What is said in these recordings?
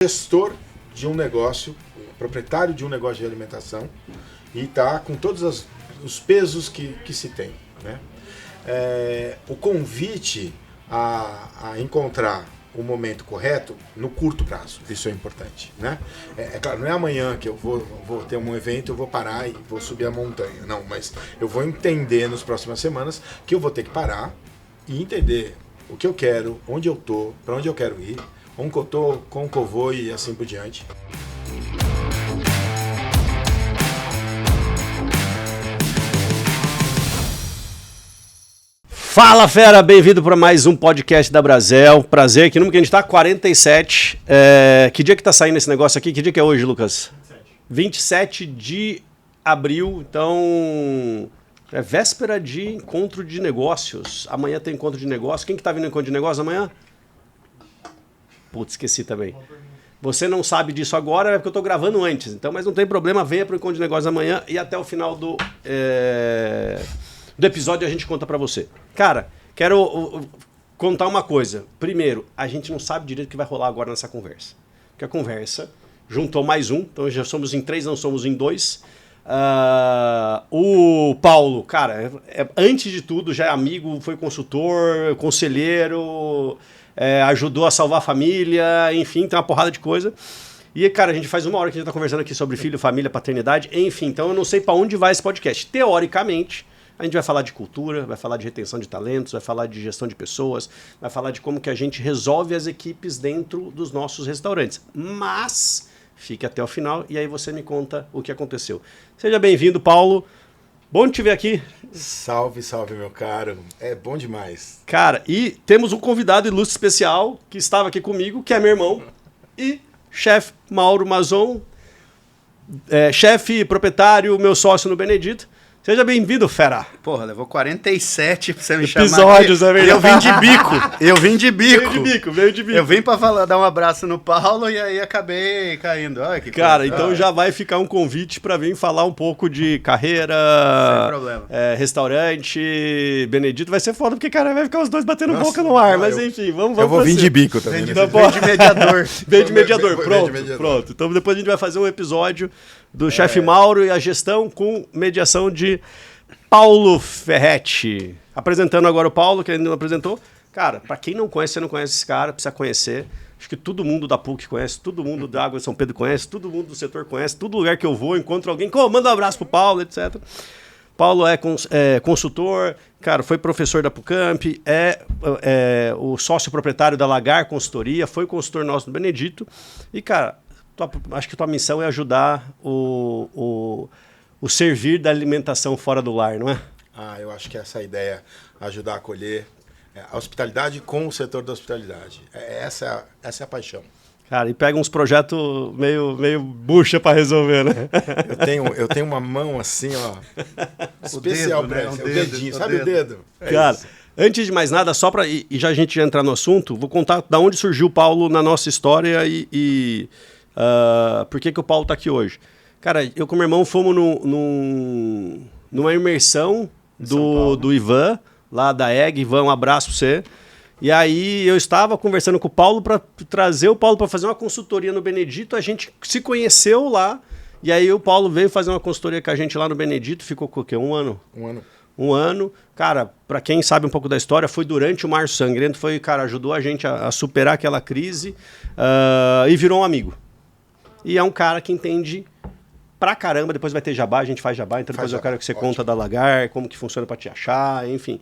gestor de um negócio, proprietário de um negócio de alimentação e está com todos os pesos que se tem, né? O convite a encontrar o momento correto no curto prazo, isso é importante, né? Claro, não é amanhã que eu vou ter um evento, eu vou parar e vou subir a montanha, não, mas eu vou entender nas próximas semanas que eu vou ter que parar e entender o que eu quero, onde eu tô, para onde eu quero ir, onde eu tô, como que eu vou e assim por diante. Fala, fera! Bem-vindo para mais um podcast da Brasel. Prazer, que número que a gente tá? 47. Que dia que tá saindo esse negócio aqui? Que dia que é hoje, Lucas? 27 de abril. Então, é véspera de encontro de negócios. Amanhã tem encontro de negócios. Quem que tá vindo no encontro de negócios amanhã? Putz, esqueci também. Você não sabe disso agora, é porque eu tô gravando antes. Então, mas não tem problema, venha pro encontro de negócios amanhã e até o final do episódio a gente conta pra você. Cara, quero contar uma coisa. Primeiro, a gente não sabe direito o que vai rolar agora nessa conversa. Porque a conversa juntou mais um, então já somos em 3, não somos em 2. O Paulo, cara, antes de tudo já é amigo, foi consultor, conselheiro, ajudou a salvar a família, enfim, tem uma porrada de coisa. E, cara, a gente faz 1 hora que a gente tá conversando aqui sobre filho, família, paternidade, enfim, então eu não sei pra onde vai esse podcast. Teoricamente, a gente vai falar de cultura, vai falar de retenção de talentos, vai falar de gestão de pessoas, vai falar de como que a gente resolve as equipes dentro dos nossos restaurantes. Mas fique até o final e aí você me conta o que aconteceu. Seja bem-vindo, Paulo. Bom te ver aqui. Salve, salve, meu caro. É bom demais. Cara, e temos um convidado ilustre especial que estava aqui comigo, que é meu irmão, e chefe Mauro Mazon, chefe proprietário, meu sócio no Benedito. Seja bem-vindo, fera. Porra, levou 47 pra você me episódios, chamar. É verdade. Eu vim de bico. Veio de bico. Eu vim pra dar um abraço no Paulo e aí acabei caindo. Olha que cara, coisa. Então já vai ficar um convite pra vir falar um pouco de carreira, sem problema. Restaurante, Benedito. Vai ser foda, porque, cara, vai ficar os dois batendo boca no ar. Mas enfim, vamos Eu vou vir de bico também. Vem de mediador. Vem de mediador, pronto. Então depois a gente vai fazer um episódio do chefe Mauro e a gestão com mediação de Paulo Ferretti. Apresentando agora o Paulo, que ainda não apresentou. Cara, pra quem não conhece, você não conhece esse cara, precisa conhecer. Acho que todo mundo da PUC conhece, todo mundo da Água de São Pedro conhece, todo mundo do setor conhece, todo lugar que eu vou, encontro alguém, manda um abraço pro Paulo, etc. Paulo é consultor, cara, foi professor da PUCamp, é o sócio proprietário da Lagar Consultoria, foi consultor nosso do Benedito. E, cara, acho que tua missão é ajudar o servir da alimentação fora do lar, não é? Eu acho que essa é a ideia, ajudar a acolher a hospitalidade com o setor da hospitalidade. Essa é a paixão. Cara, e pega uns projetos meio bucha para resolver, né? Eu tenho uma mão assim, ó, especial para isso. O dedinho, sabe o dedo? Cara, antes de mais nada, só para a gente já entrar no assunto, vou contar da onde surgiu o Paulo na nossa história e por que o Paulo tá aqui hoje. Cara, eu com meu irmão fomos numa imersão do Ivan, lá da EG. Ivan, um abraço pra você. E aí eu estava conversando com o Paulo para trazer o Paulo para fazer uma consultoria no Benedito. A gente se conheceu lá. E aí o Paulo veio fazer uma consultoria com a gente lá no Benedito. Ficou com o quê? 1 ano? 1 ano. 1 ano. Cara, para quem sabe um pouco da história, foi durante o Mar Sangrento. Ajudou a gente a superar aquela crise e virou um amigo. E é um cara que entende pra caramba. Depois vai ter jabá, a gente faz jabá. Então depois eu quero que você conta da Lagar, como que funciona pra te achar, enfim.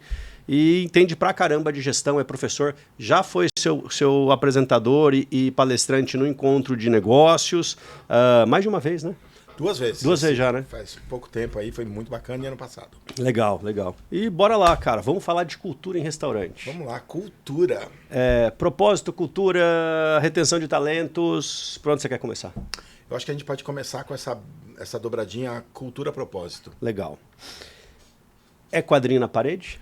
E entende pra caramba de gestão, é professor. Já foi seu apresentador e palestrante no encontro de negócios. Mais de uma vez, né? 2 vezes. 2 vezes já, né? Faz pouco tempo aí, foi muito bacana, e ano passado. Legal. E bora lá, cara. Vamos falar de cultura em restaurante. Vamos lá, cultura. Propósito, cultura, retenção de talentos. Por onde você quer começar? Eu acho que a gente pode começar com essa dobradinha cultura-propósito. Legal. É quadrinho na parede?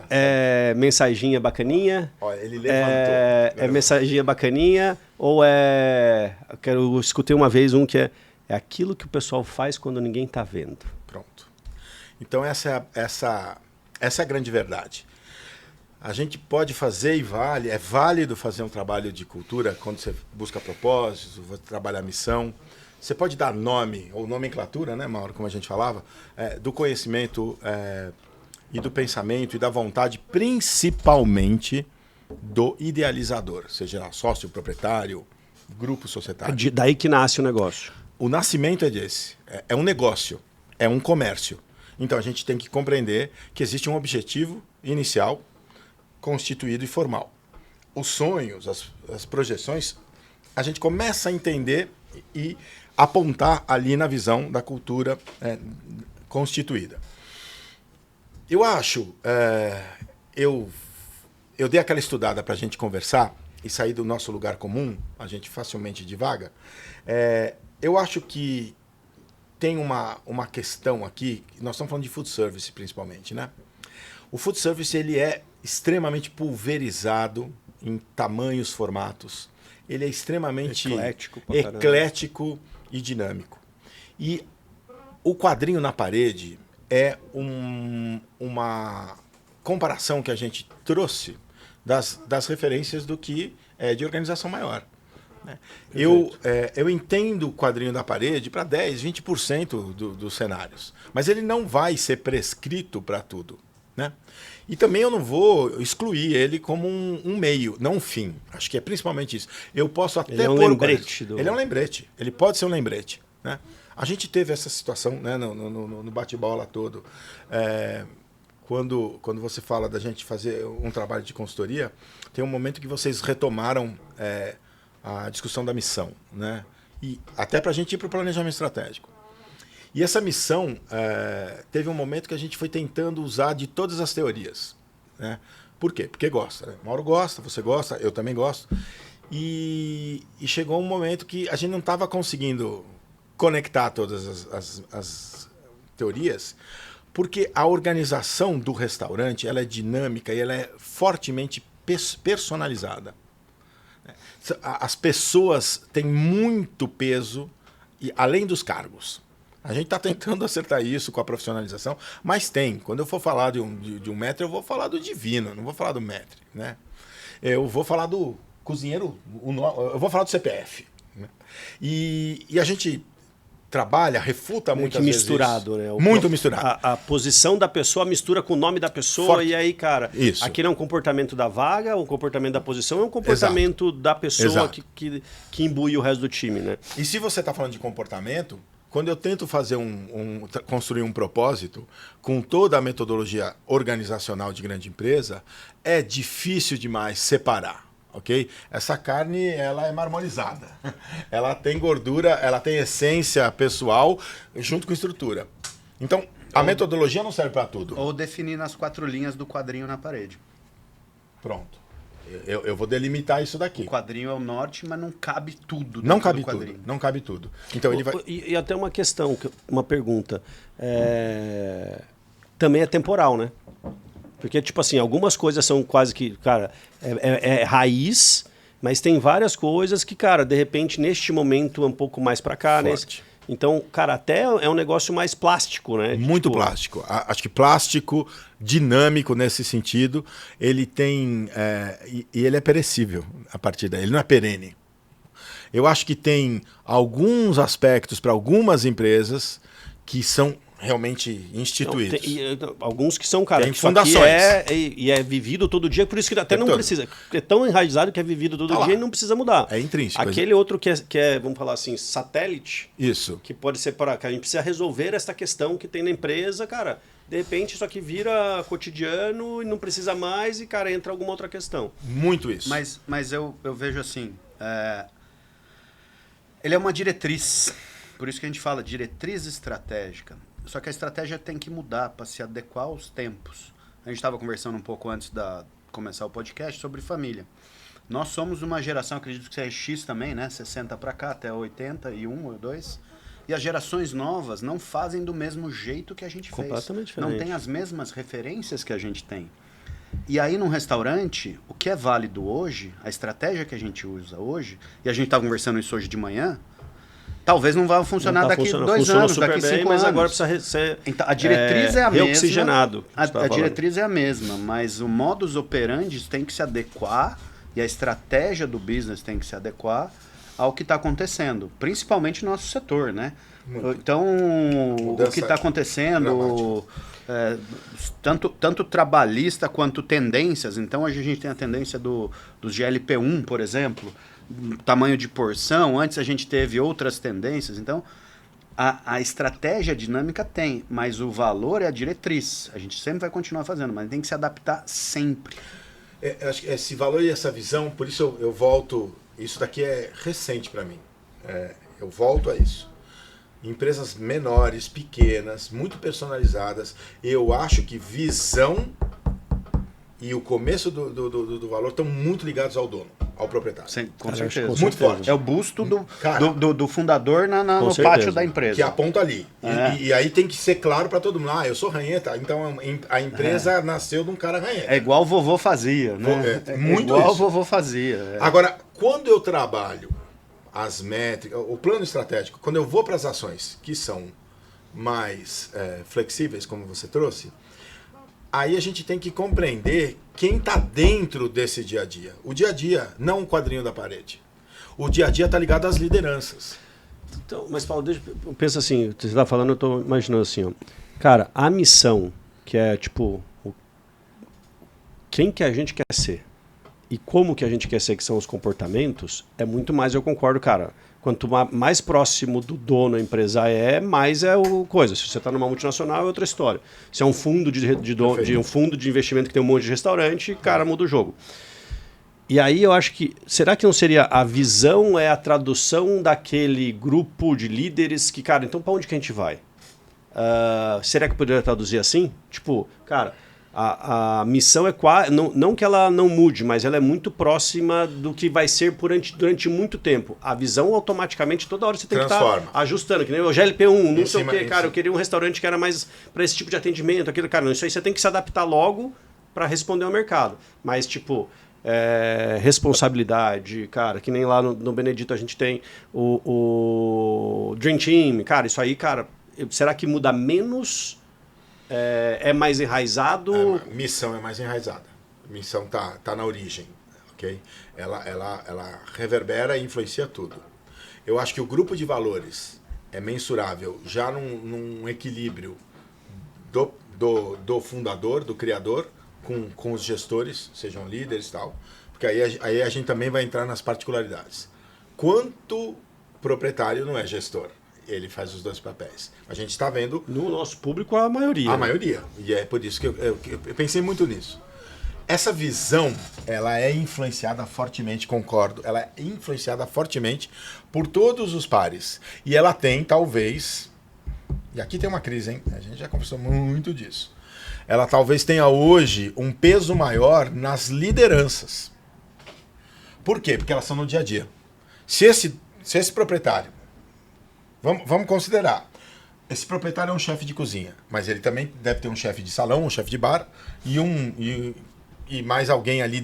É mensaginha bacaninha? Olha, ele levantou. É mensaginha bacaninha? Ou eu escutei uma vez um que é aquilo que o pessoal faz quando ninguém está vendo. Pronto. Então essa é a grande verdade. A gente pode fazer e é válido fazer um trabalho de cultura quando você busca propósitos, trabalhar missão. Você pode dar nome, ou nomenclatura, né, Mauro, como a gente falava, do conhecimento e do pensamento e da vontade, principalmente do idealizador, seja sócio, proprietário, grupo societário. Daí que nasce o negócio. O nascimento é desse. É um negócio, é um comércio. Então a gente tem que compreender que existe um objetivo inicial, constituído e formal. Os sonhos, as projeções, a gente começa a entender e apontar ali na visão da cultura constituída. Eu acho, eu dei aquela estudada para a gente conversar e sair do nosso lugar comum, a gente facilmente divaga. Eu acho que tem uma questão aqui, nós estamos falando de food service principalmente, né? O food service ele é extremamente pulverizado em tamanhos, formatos. Ele é extremamente eclético e dinâmico. E o quadrinho na parede é uma comparação que a gente trouxe das referências do que é de organização maior. Né? Eu entendo o quadrinho na parede para 10, 20% dos cenários, mas ele não vai ser prescrito para tudo. Né? E também eu não vou excluir ele como um meio, não um fim. Acho que é principalmente isso. Eu posso até ele é um lembrete. Ele é um lembrete. Ele pode ser um lembrete. Né? A gente teve essa situação, né, no bate-bola todo. Quando você fala da gente fazer um trabalho de consultoria, tem um momento que vocês retomaram a discussão da missão. Né? E até para a gente ir para o planejamento estratégico. E essa missão teve um momento que a gente foi tentando usar de todas as teorias. Né? Por quê? Porque gosta. Né? Mauro gosta, você gosta, eu também gosto. E chegou um momento que a gente não estava conseguindo conectar todas as teorias, porque a organização do restaurante ela é dinâmica e ela é fortemente personalizada. As pessoas têm muito peso, e além dos cargos. A gente está tentando acertar isso com a profissionalização, mas tem. Quando eu for falar de um maître, eu vou falar do divino, não vou falar do maître. Né? Eu vou falar do cozinheiro, eu vou falar do CPF. Né? E a gente trabalha, refuta muitas vezes misturado, né? Muito misturado. A posição da pessoa mistura com o nome da pessoa. Forte. E aí, cara, isso. Aqui não é um comportamento da vaga, um comportamento da posição, é um comportamento Exato. Da pessoa que imbui o resto do time. Né? E se você está falando de comportamento, quando eu tento fazer construir um propósito com toda a metodologia organizacional de grande empresa, é difícil demais separar. Okay? Essa carne ela é marmorizada, ela tem gordura, ela tem essência pessoal junto com estrutura. Então, a metodologia não serve para tudo. Ou definir nas 4 linhas do quadrinho na parede. Pronto. Eu vou delimitar isso daqui. O quadrinho é o norte, mas não cabe tudo. Não cabe tudo. Não cabe tudo. Então ele vai. E até uma questão, uma pergunta. Também é temporal, né? Porque, tipo assim, algumas coisas são quase que, cara, é raiz, mas tem várias coisas que, cara, de repente, neste momento é um pouco mais pra cá, né? Então, cara, até é um negócio mais plástico, né? Muito plástico. Acho que plástico, dinâmico nesse sentido, ele tem... e ele é perecível a partir daí, ele não é perene. Eu acho que tem alguns aspectos para algumas empresas que são realmente instituídos. Alguns que são, cara, tem fundações. É vivido todo dia, por isso que até não precisa. É tão enraizado que é vivido todo dia e não precisa mudar. É intrínseco. Aquele outro que é, vamos falar assim, satélite. Isso. Que pode ser para que a gente precisa resolver essa questão que tem na empresa, cara. De repente isso aqui vira cotidiano e não precisa mais e, cara, entra alguma outra questão. Muito isso. Mas eu vejo assim, ele é uma diretriz. Por isso que a gente fala diretriz estratégica. Só que a estratégia tem que mudar para se adequar aos tempos. A gente estava conversando um pouco antes de começar o podcast sobre família. Nós somos uma geração, acredito que você é X também, né? 60 para cá, até 81 ou 2. E as gerações novas não fazem do mesmo jeito que a gente fez. Completamente diferente. Não tem as mesmas referências que a gente tem. E aí, num restaurante, o que é válido hoje, a estratégia que a gente usa hoje, e a gente estava conversando isso hoje de manhã, talvez não vá funcionar daqui 2 anos, daqui 5 anos. Mas agora precisa ser então, a diretriz é a mesma. Reoxigenado. A diretriz é a mesma, mas o modus operandi tem que se adequar e a estratégia do business tem que se adequar ao que está acontecendo, principalmente no nosso setor, né? Então, o que está acontecendo, tanto trabalhista quanto tendências. Então, hoje a gente tem a tendência dos GLP-1, por exemplo, tamanho de porção. Antes a gente teve outras tendências. Então, a estratégia dinâmica tem, mas o valor é a diretriz. A gente sempre vai continuar fazendo, mas tem que se adaptar sempre. Acho que esse valor e essa visão, por isso eu volto... Isso daqui é recente para mim. Eu volto a isso. Empresas menores, pequenas, muito personalizadas. Eu acho que visão e o começo do valor estão muito ligados ao dono, ao proprietário. Sim, com certeza. Muito forte. É o busto do fundador no pátio da empresa. Que aponta ali. E aí tem que ser claro para todo mundo. Eu sou ranheta, então a empresa nasceu de um cara ranheta. É igual o vovô fazia, né? Muito igual isso. o vovô fazia. Agora, quando eu trabalho as métricas, o plano estratégico, quando eu vou para as ações que são mais flexíveis, como você trouxe, aí a gente tem que compreender quem está dentro desse dia a dia. O dia a dia, não o quadrinho da parede. O dia a dia está ligado às lideranças. Então, mas, Paulo, pensa assim, você está falando, eu estou imaginando assim, ó. Cara, a missão, que é tipo, quem que a gente quer ser e como que a gente quer ser, que são os comportamentos, é muito mais, eu concordo, cara. Quanto mais próximo do dono a empresa mais é o coisa. Se você está numa multinacional, é outra história. Se é um fundo um fundo de investimento que tem um monte de restaurante, cara, muda o jogo. E aí eu acho que... Será que não seria a visão é a tradução daquele grupo de líderes que, cara, então para onde que a gente vai? Será que poderia traduzir assim? Tipo, cara... A missão é quase... Não que ela não mude, mas ela é muito próxima do que vai ser durante muito tempo. A visão, automaticamente, toda hora você tem que estar ajustando. Que nem o GLP-1, não sei o quê. Cara, eu queria um restaurante que era mais para esse tipo de atendimento. Aquilo, cara, isso aí você tem que se adaptar logo para responder ao mercado. Mas, tipo... responsabilidade, cara, que nem lá no Benedito a gente tem o Dream Team. Cara, isso aí, cara, será que muda menos... É mais enraizado? Missão é mais enraizada. Missão tá na origem, ok? Ela reverbera e influencia tudo. Eu acho que o grupo de valores é mensurável já num equilíbrio do fundador, do criador, com os gestores, sejam líderes e tal, porque aí a gente também vai entrar nas particularidades. Quanto proprietário não é gestor? Ele faz os dois papéis. A gente está vendo... No nosso público, a maioria. A maioria. E é por isso que eu pensei muito nisso. Essa visão, ela é influenciada fortemente, concordo, ela é influenciada fortemente por todos os pares. E ela tem, talvez... E aqui tem uma crise, hein? A gente já conversou muito disso. Ela talvez tenha hoje um peso maior nas lideranças. Por quê? Porque elas são no dia a dia. Se esse proprietário... Vamos considerar. Esse proprietário é um chefe de cozinha, mas ele também deve ter um chefe de salão, um chefe de bar e mais alguém ali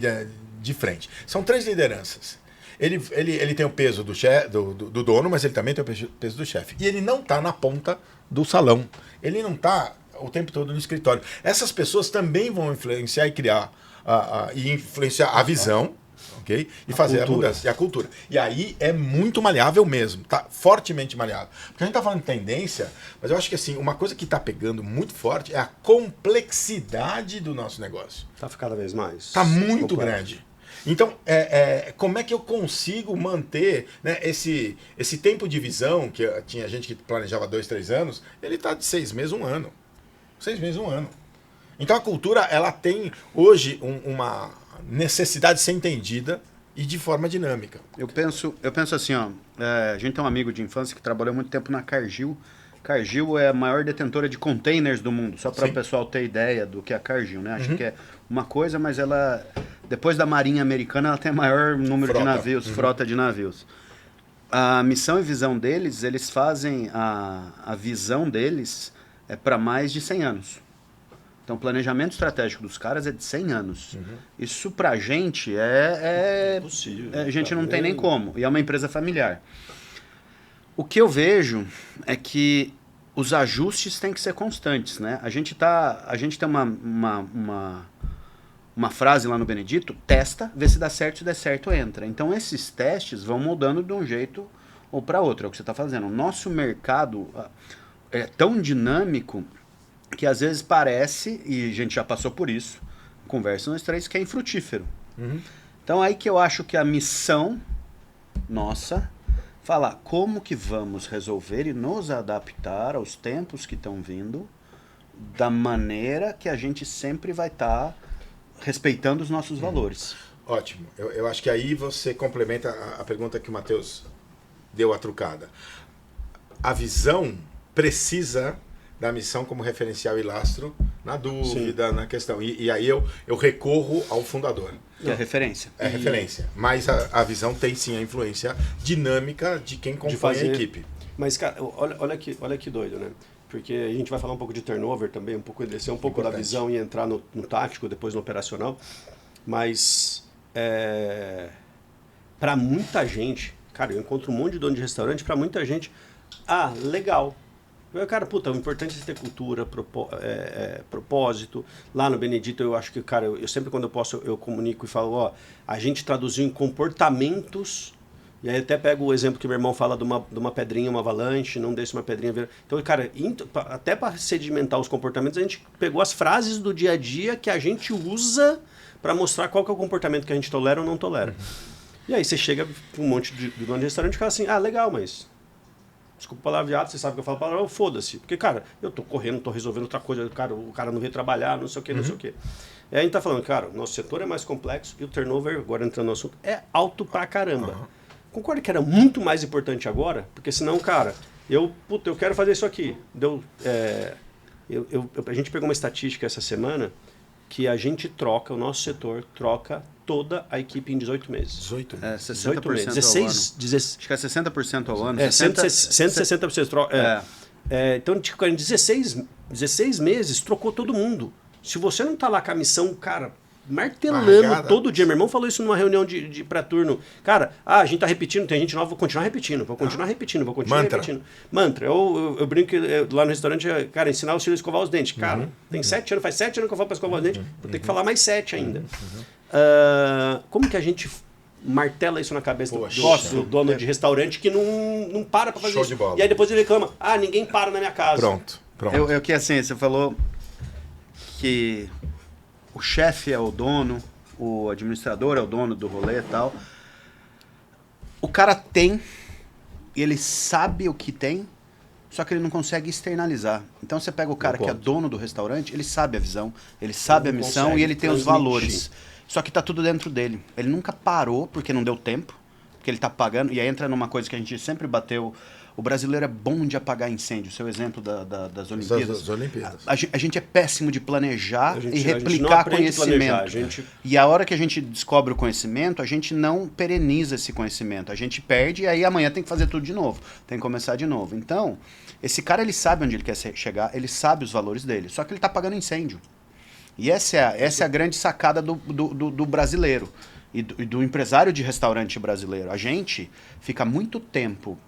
de frente. São 3 lideranças. Ele tem o peso do dono, mas ele também tem o peso do chefe. E ele não está na ponta do salão. Ele não está o tempo todo no escritório. Essas pessoas também vão influenciar e criar e influenciar a visão. Okay? E fazer a mudança. E a cultura. E aí é muito maleável mesmo. Tá fortemente maleável. Porque a gente tá falando de tendência, mas eu acho que assim, uma coisa que tá pegando muito forte é a complexidade do nosso negócio. Tá cada vez mais. Tá muito grande. Então, como é que eu consigo manter, né, esse tempo de visão, que tinha gente que planejava 2, 3 anos, ele tá de 6 meses, 1 ano. 6 meses, 1 ano. Então a cultura, ela tem hoje uma necessidade de ser entendida e de forma dinâmica. Eu penso assim, ó, a gente tem um amigo de infância que trabalhou muito tempo na Cargill. Cargill é a maior detentora de containers do mundo, só para o pessoal ter ideia do que é a Cargill, né? Acho que é uma coisa, mas ela, depois da Marinha Americana, ela tem o maior número de navios, frota de navios. A missão e visão deles, eles fazem a visão deles para mais de 100 anos. Então, o planejamento estratégico dos caras é de 100 anos. Isso pra gente é impossível. A gente não tem nem como. E é uma empresa familiar. O que eu vejo é que os ajustes têm que ser constantes, né? A gente tem uma frase lá no Benedito: testa, vê se dá certo, se der certo, entra. Então esses testes vão mudando de um jeito ou para outro, é o que você está fazendo. O nosso mercado é tão dinâmico que às vezes parece, e a gente já passou por isso, conversa nós três, que é infrutífero. Então aí que eu acho que a missão nossa, falar como que vamos resolver e nos adaptar aos tempos que estão vindo da maneira que a gente sempre vai estar respeitando os nossos valores. Ótimo. Eu acho que aí você complementa a pergunta que o Matheus deu a trucada. A visão precisa da missão como referencial e lastro na dúvida, na questão. E aí eu recorro ao fundador. Que é referência. É referência. Mas a visão tem sim a influência dinâmica de quem compõe a equipe. Mas, cara, olha que doido, né? Porque a gente vai falar um pouco de turnover também, descer um pouco da visão e entrar no tático, depois no operacional. Mas, para muita gente, cara, eu encontro um monte de dono de restaurante, para muita gente, legal. Cara, puta, o importante é ter cultura, propósito. Lá no Benedito, eu acho que, cara, eu sempre quando eu posso, eu comunico e falo, a gente traduziu em comportamentos. E aí até pego o exemplo que meu irmão fala de uma pedrinha, uma avalanche, não deixe uma pedrinha... Então, cara, até para sedimentar os comportamentos, a gente pegou as frases do dia a dia que a gente usa para mostrar qual que é o comportamento que a gente tolera ou não tolera. E aí você chega com um monte de dono de restaurante e fala assim, legal, mas... Desculpa o palavreado, você sabe que eu falo palavra, foda-se. Porque, cara, eu tô correndo, tô resolvendo outra coisa, o cara não veio trabalhar, não sei o quê, não sei o quê. E aí a gente tá falando, cara, o nosso setor é mais complexo e o turnover, agora entrando no assunto, é alto pra caramba. Concorda que era muito mais importante agora? Porque senão, cara, eu quero fazer isso aqui. A gente pegou uma estatística essa semana que a gente o nosso setor troca toda a equipe em 18 meses. 18 meses. 18 meses. 16, acho que é 60% ao ano. 160%. Então, tipo, em 16 meses, trocou todo mundo. Se você não tá lá com a missão, cara, martelando todo dia. Meu irmão falou isso numa reunião de pré-turno. Cara, a gente tá repetindo, tem gente nova, vou continuar repetindo. Mantra. Eu brinco que lá no restaurante, cara, ensinar o filho a escovar os dentes. Cara, tem 7 anos, faz 7 anos que eu falo pra escovar os dentes, vou ter que falar mais 7 ainda. Como que a gente martela isso na cabeça do dono de restaurante que não para pra fazer Show isso? De bola. E aí depois ele reclama, ninguém para na minha casa. Pronto. Eu que assim, você falou que o chefe é o dono, o administrador é o dono do rolê e tal. O cara tem, ele sabe o que tem, só que ele não consegue externalizar. Então você pega o cara que é dono do restaurante, ele sabe a visão, ele sabe a missão e ele tem os valores. Só que tá tudo dentro dele. Ele nunca parou porque não deu tempo, porque ele tá pagando. E aí entra numa coisa que a gente sempre bateu. O brasileiro é bom de apagar incêndio. Seu exemplo das Olimpíadas. Das Olimpíadas. A gente é péssimo de planejar e replicar conhecimento. E a hora que a gente descobre o conhecimento, a gente não pereniza esse conhecimento. A gente perde e aí amanhã tem que fazer tudo de novo. Tem que começar de novo. Então, esse cara, ele sabe onde ele quer chegar, ele sabe os valores dele. Só que ele tá apagando incêndio. E essa é a grande sacada do brasileiro e do empresário de restaurante brasileiro. A gente fica muito tempo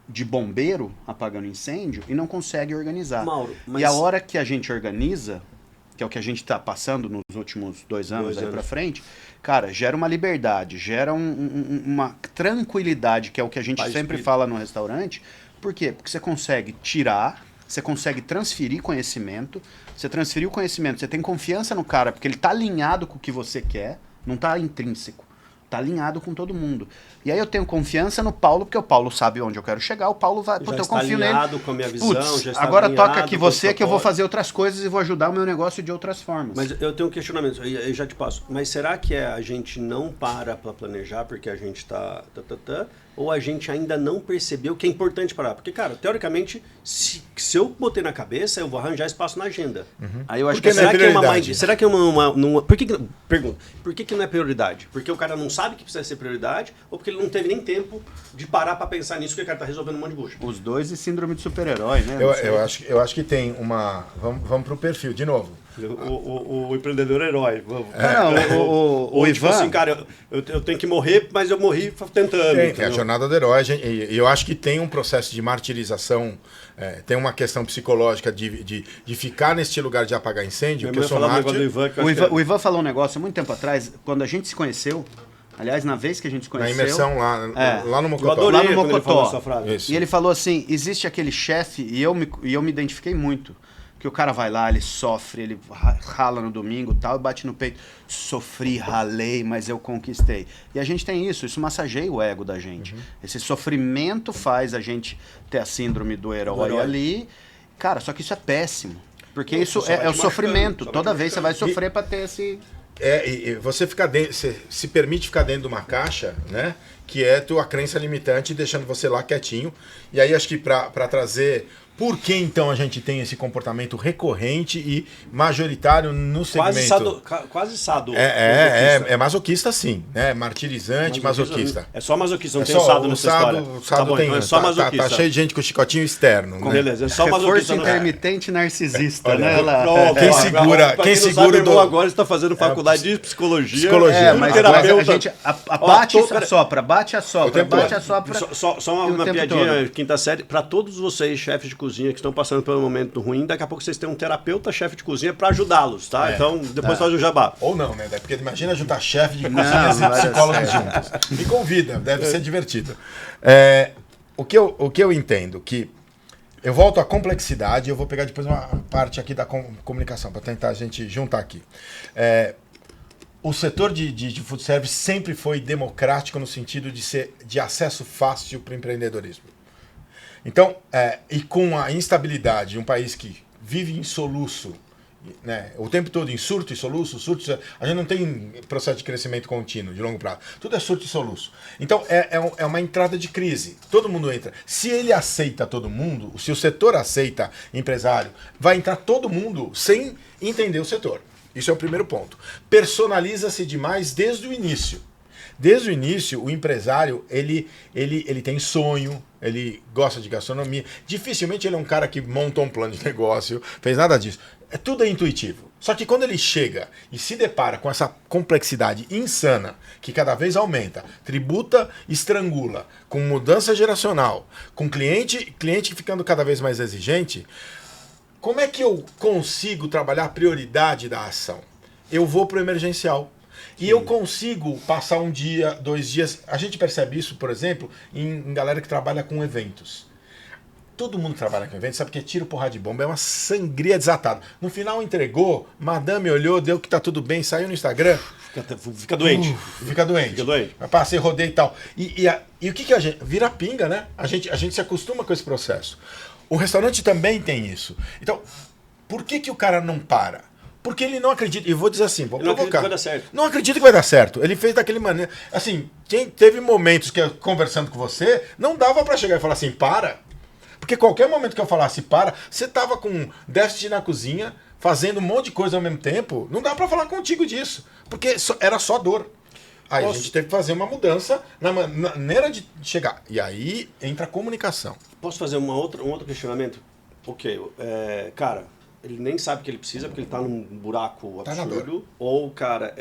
de bombeiro apagando incêndio e não consegue organizar. Mauro, E a hora que a gente organiza, que é o que a gente está passando nos últimos 2 anos aí para frente, cara, gera uma liberdade, gera uma tranquilidade, que é o que a gente sempre fala no restaurante. Por quê? Porque você consegue tirar, você consegue transferir conhecimento, você transferiu o conhecimento, você tem confiança no cara, porque ele está alinhado com o que você quer, não está intrínseco. Tá alinhado com todo mundo. E aí eu tenho confiança no Paulo, porque o Paulo sabe onde eu quero chegar, o Paulo vai... Puta, eu confio nele. Com a minha visão, já está agora toca aqui você que eu vou fazer outras coisas e vou ajudar o meu negócio de outras formas. Mas eu tenho um questionamento, eu já te passo. Mas será que a gente não para planejar porque a gente tá... Ou a gente ainda não percebeu que é importante parar? Porque, cara, teoricamente, se eu botei na cabeça, eu vou arranjar espaço na agenda. Aí eu acho que será que é uma pergunta, por que não é prioridade? Porque o cara não sabe que precisa ser prioridade ou porque ele não teve nem tempo de parar pra pensar nisso, porque o cara tá resolvendo um monte de bucha? Os dois e síndrome de super-herói, né? Eu acho que tem uma... Vamos pro perfil, de novo. O empreendedor herói. O tipo Ivan... assim, cara, eu tenho que morrer, mas eu morri tentando. Tem a jornada do herói. E eu acho que tem um processo de martirização, tem uma questão psicológica de ficar neste lugar de apagar incêndio. Que eu sou mártir. O Ivan falou um negócio há muito tempo atrás, quando a gente se conheceu. Aliás, na vez que a gente se conheceu... Na imersão lá no Mocotó. Eu adorei lá no Mocotó. Isso. E ele falou assim, existe aquele chefe, e eu me identifiquei muito, que o cara vai lá, ele sofre, ele rala no domingo e tal, e bate no peito. Sofri, ralei, mas eu conquistei. E a gente tem isso massageia o ego da gente. Esse sofrimento faz a gente ter a síndrome do herói ali. Cara, só que isso é péssimo. Porque isso é o sofrimento. Toda vez você vai sofrer para ter esse... E você se permite ficar dentro de uma caixa, né? Que é tua crença limitante, deixando você lá quietinho. E aí acho que para trazer por que então a gente tem esse comportamento recorrente e majoritário no segmento? Quase sado. É masoquista sim, né? Martirizante, masoquista. É só masoquista, não tem sado nessa história. O sado tem, é só masoquista. Tá cheio de gente com chicotinho externo. Né? Beleza, é só masoquista. Reforço intermitente narcisista, Olha, né? Pronto, quem segura do... Agora está fazendo faculdade de psicologia. Mas terapeuta. A gente bate e assopra, bate e assopra, bate e assopra. Só uma piadinha, quinta série, para todos vocês, chefes de cozinha que estão passando pelo momento ruim, daqui a pouco vocês têm um terapeuta, chefe de cozinha para ajudá-los, tá? Então, depois faz o jabá. Ou não, né? Porque imagina juntar chefe de cozinha e psicólogos juntos. Me convida, deve ser divertido. O que eu entendo, que eu volto à complexidade, eu vou pegar depois uma parte aqui da comunicação, para tentar a gente juntar aqui. O setor de food service sempre foi democrático no sentido de ser de acesso fácil para o empreendedorismo. Então, e com a instabilidade, um país que vive em soluço, né, o tempo todo em surto e soluço, a gente não tem processo de crescimento contínuo, de longo prazo. Tudo é surto e soluço. Então, é uma entrada de crise. Todo mundo entra. Se ele aceita todo mundo, se o setor aceita empresário, vai entrar todo mundo sem entender o setor. Isso é o primeiro ponto. Personaliza-se demais desde o início. Desde o início, o empresário, ele tem sonho, ele gosta de gastronomia. Dificilmente ele é um cara que montou um plano de negócio, fez nada disso. Tudo é intuitivo. Só que quando ele chega e se depara com essa complexidade insana, que cada vez aumenta, tributa, estrangula, com mudança geracional, com cliente ficando cada vez mais exigente, como é que eu consigo trabalhar a prioridade da ação? Eu vou para o emergencial. E eu consigo passar um dia, 2 dias. A gente percebe isso, por exemplo, em galera que trabalha com eventos. Todo mundo que trabalha com eventos sabe que é tiro, porrada de bomba, é uma sangria desatada. No final entregou, madame olhou, deu que tá tudo bem, saiu no Instagram. Fica doente. Fica doente. Passei, rodei e tal. E o que a gente... Vira pinga, né? A gente se acostuma com esse processo. O restaurante também tem isso. Então, por que o cara não para? Porque ele não acredita, e vou dizer assim, vou provocar. Não acredita que vai dar certo. Ele fez daquele maneira. Assim, teve momentos que eu, conversando com você, não dava para chegar e falar assim, para. Porque qualquer momento que eu falasse para, você tava com déficit na cozinha, fazendo um monte de coisa ao mesmo tempo, não dá para falar contigo disso. Porque era só dor. Aí a gente teve que fazer uma mudança na maneira de chegar. E aí entra a comunicação. Posso fazer um outro questionamento? Ok, cara... Ele nem sabe o que ele precisa, porque ele está num buraco absurdo. Ou, cara,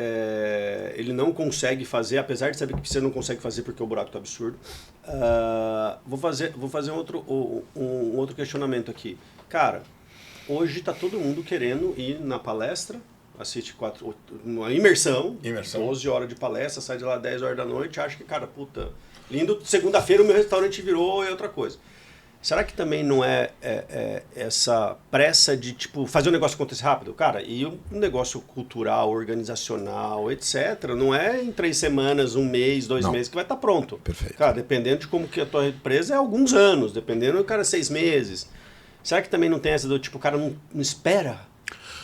ele não consegue fazer, apesar de saber que precisa, não consegue fazer porque o buraco está absurdo. Vou fazer um outro questionamento aqui. Cara, hoje está todo mundo querendo ir na palestra, assiste uma imersão, 12 horas de palestra, sai de lá 10 horas da noite, acha que, cara, puta, lindo, segunda-feira o meu restaurante virou e outra coisa. Será que também não é essa pressa de, tipo, fazer o negócio acontecer rápido? Cara, e um negócio cultural, organizacional, etc., não é em 3 semanas, 1 mês, 2 meses que vai estar pronto. Perfeito. Cara, dependendo de como que a tua empresa é alguns anos, dependendo, cara, 6 meses. Será que também não tem essa do, tipo, o cara não espera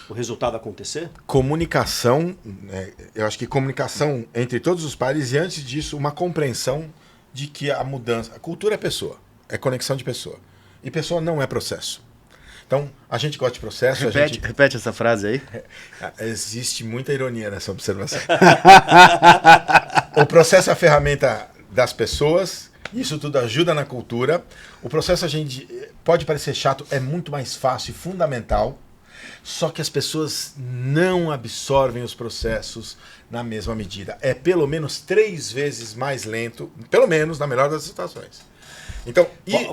o resultado acontecer? Comunicação, eu acho que comunicação entre todos os pares e, antes disso, uma compreensão de que a mudança... A cultura é pessoa. É conexão de pessoa. E pessoa não é processo. Então, a gente gosta de processo. Repete essa frase aí. Existe muita ironia nessa observação. O processo é a ferramenta das pessoas. Isso tudo ajuda na cultura. O processo, a gente pode parecer chato, é muito mais fácil e fundamental. Só que as pessoas não absorvem os processos na mesma medida. É pelo menos 3 vezes mais lento, pelo menos na melhor das situações. Então,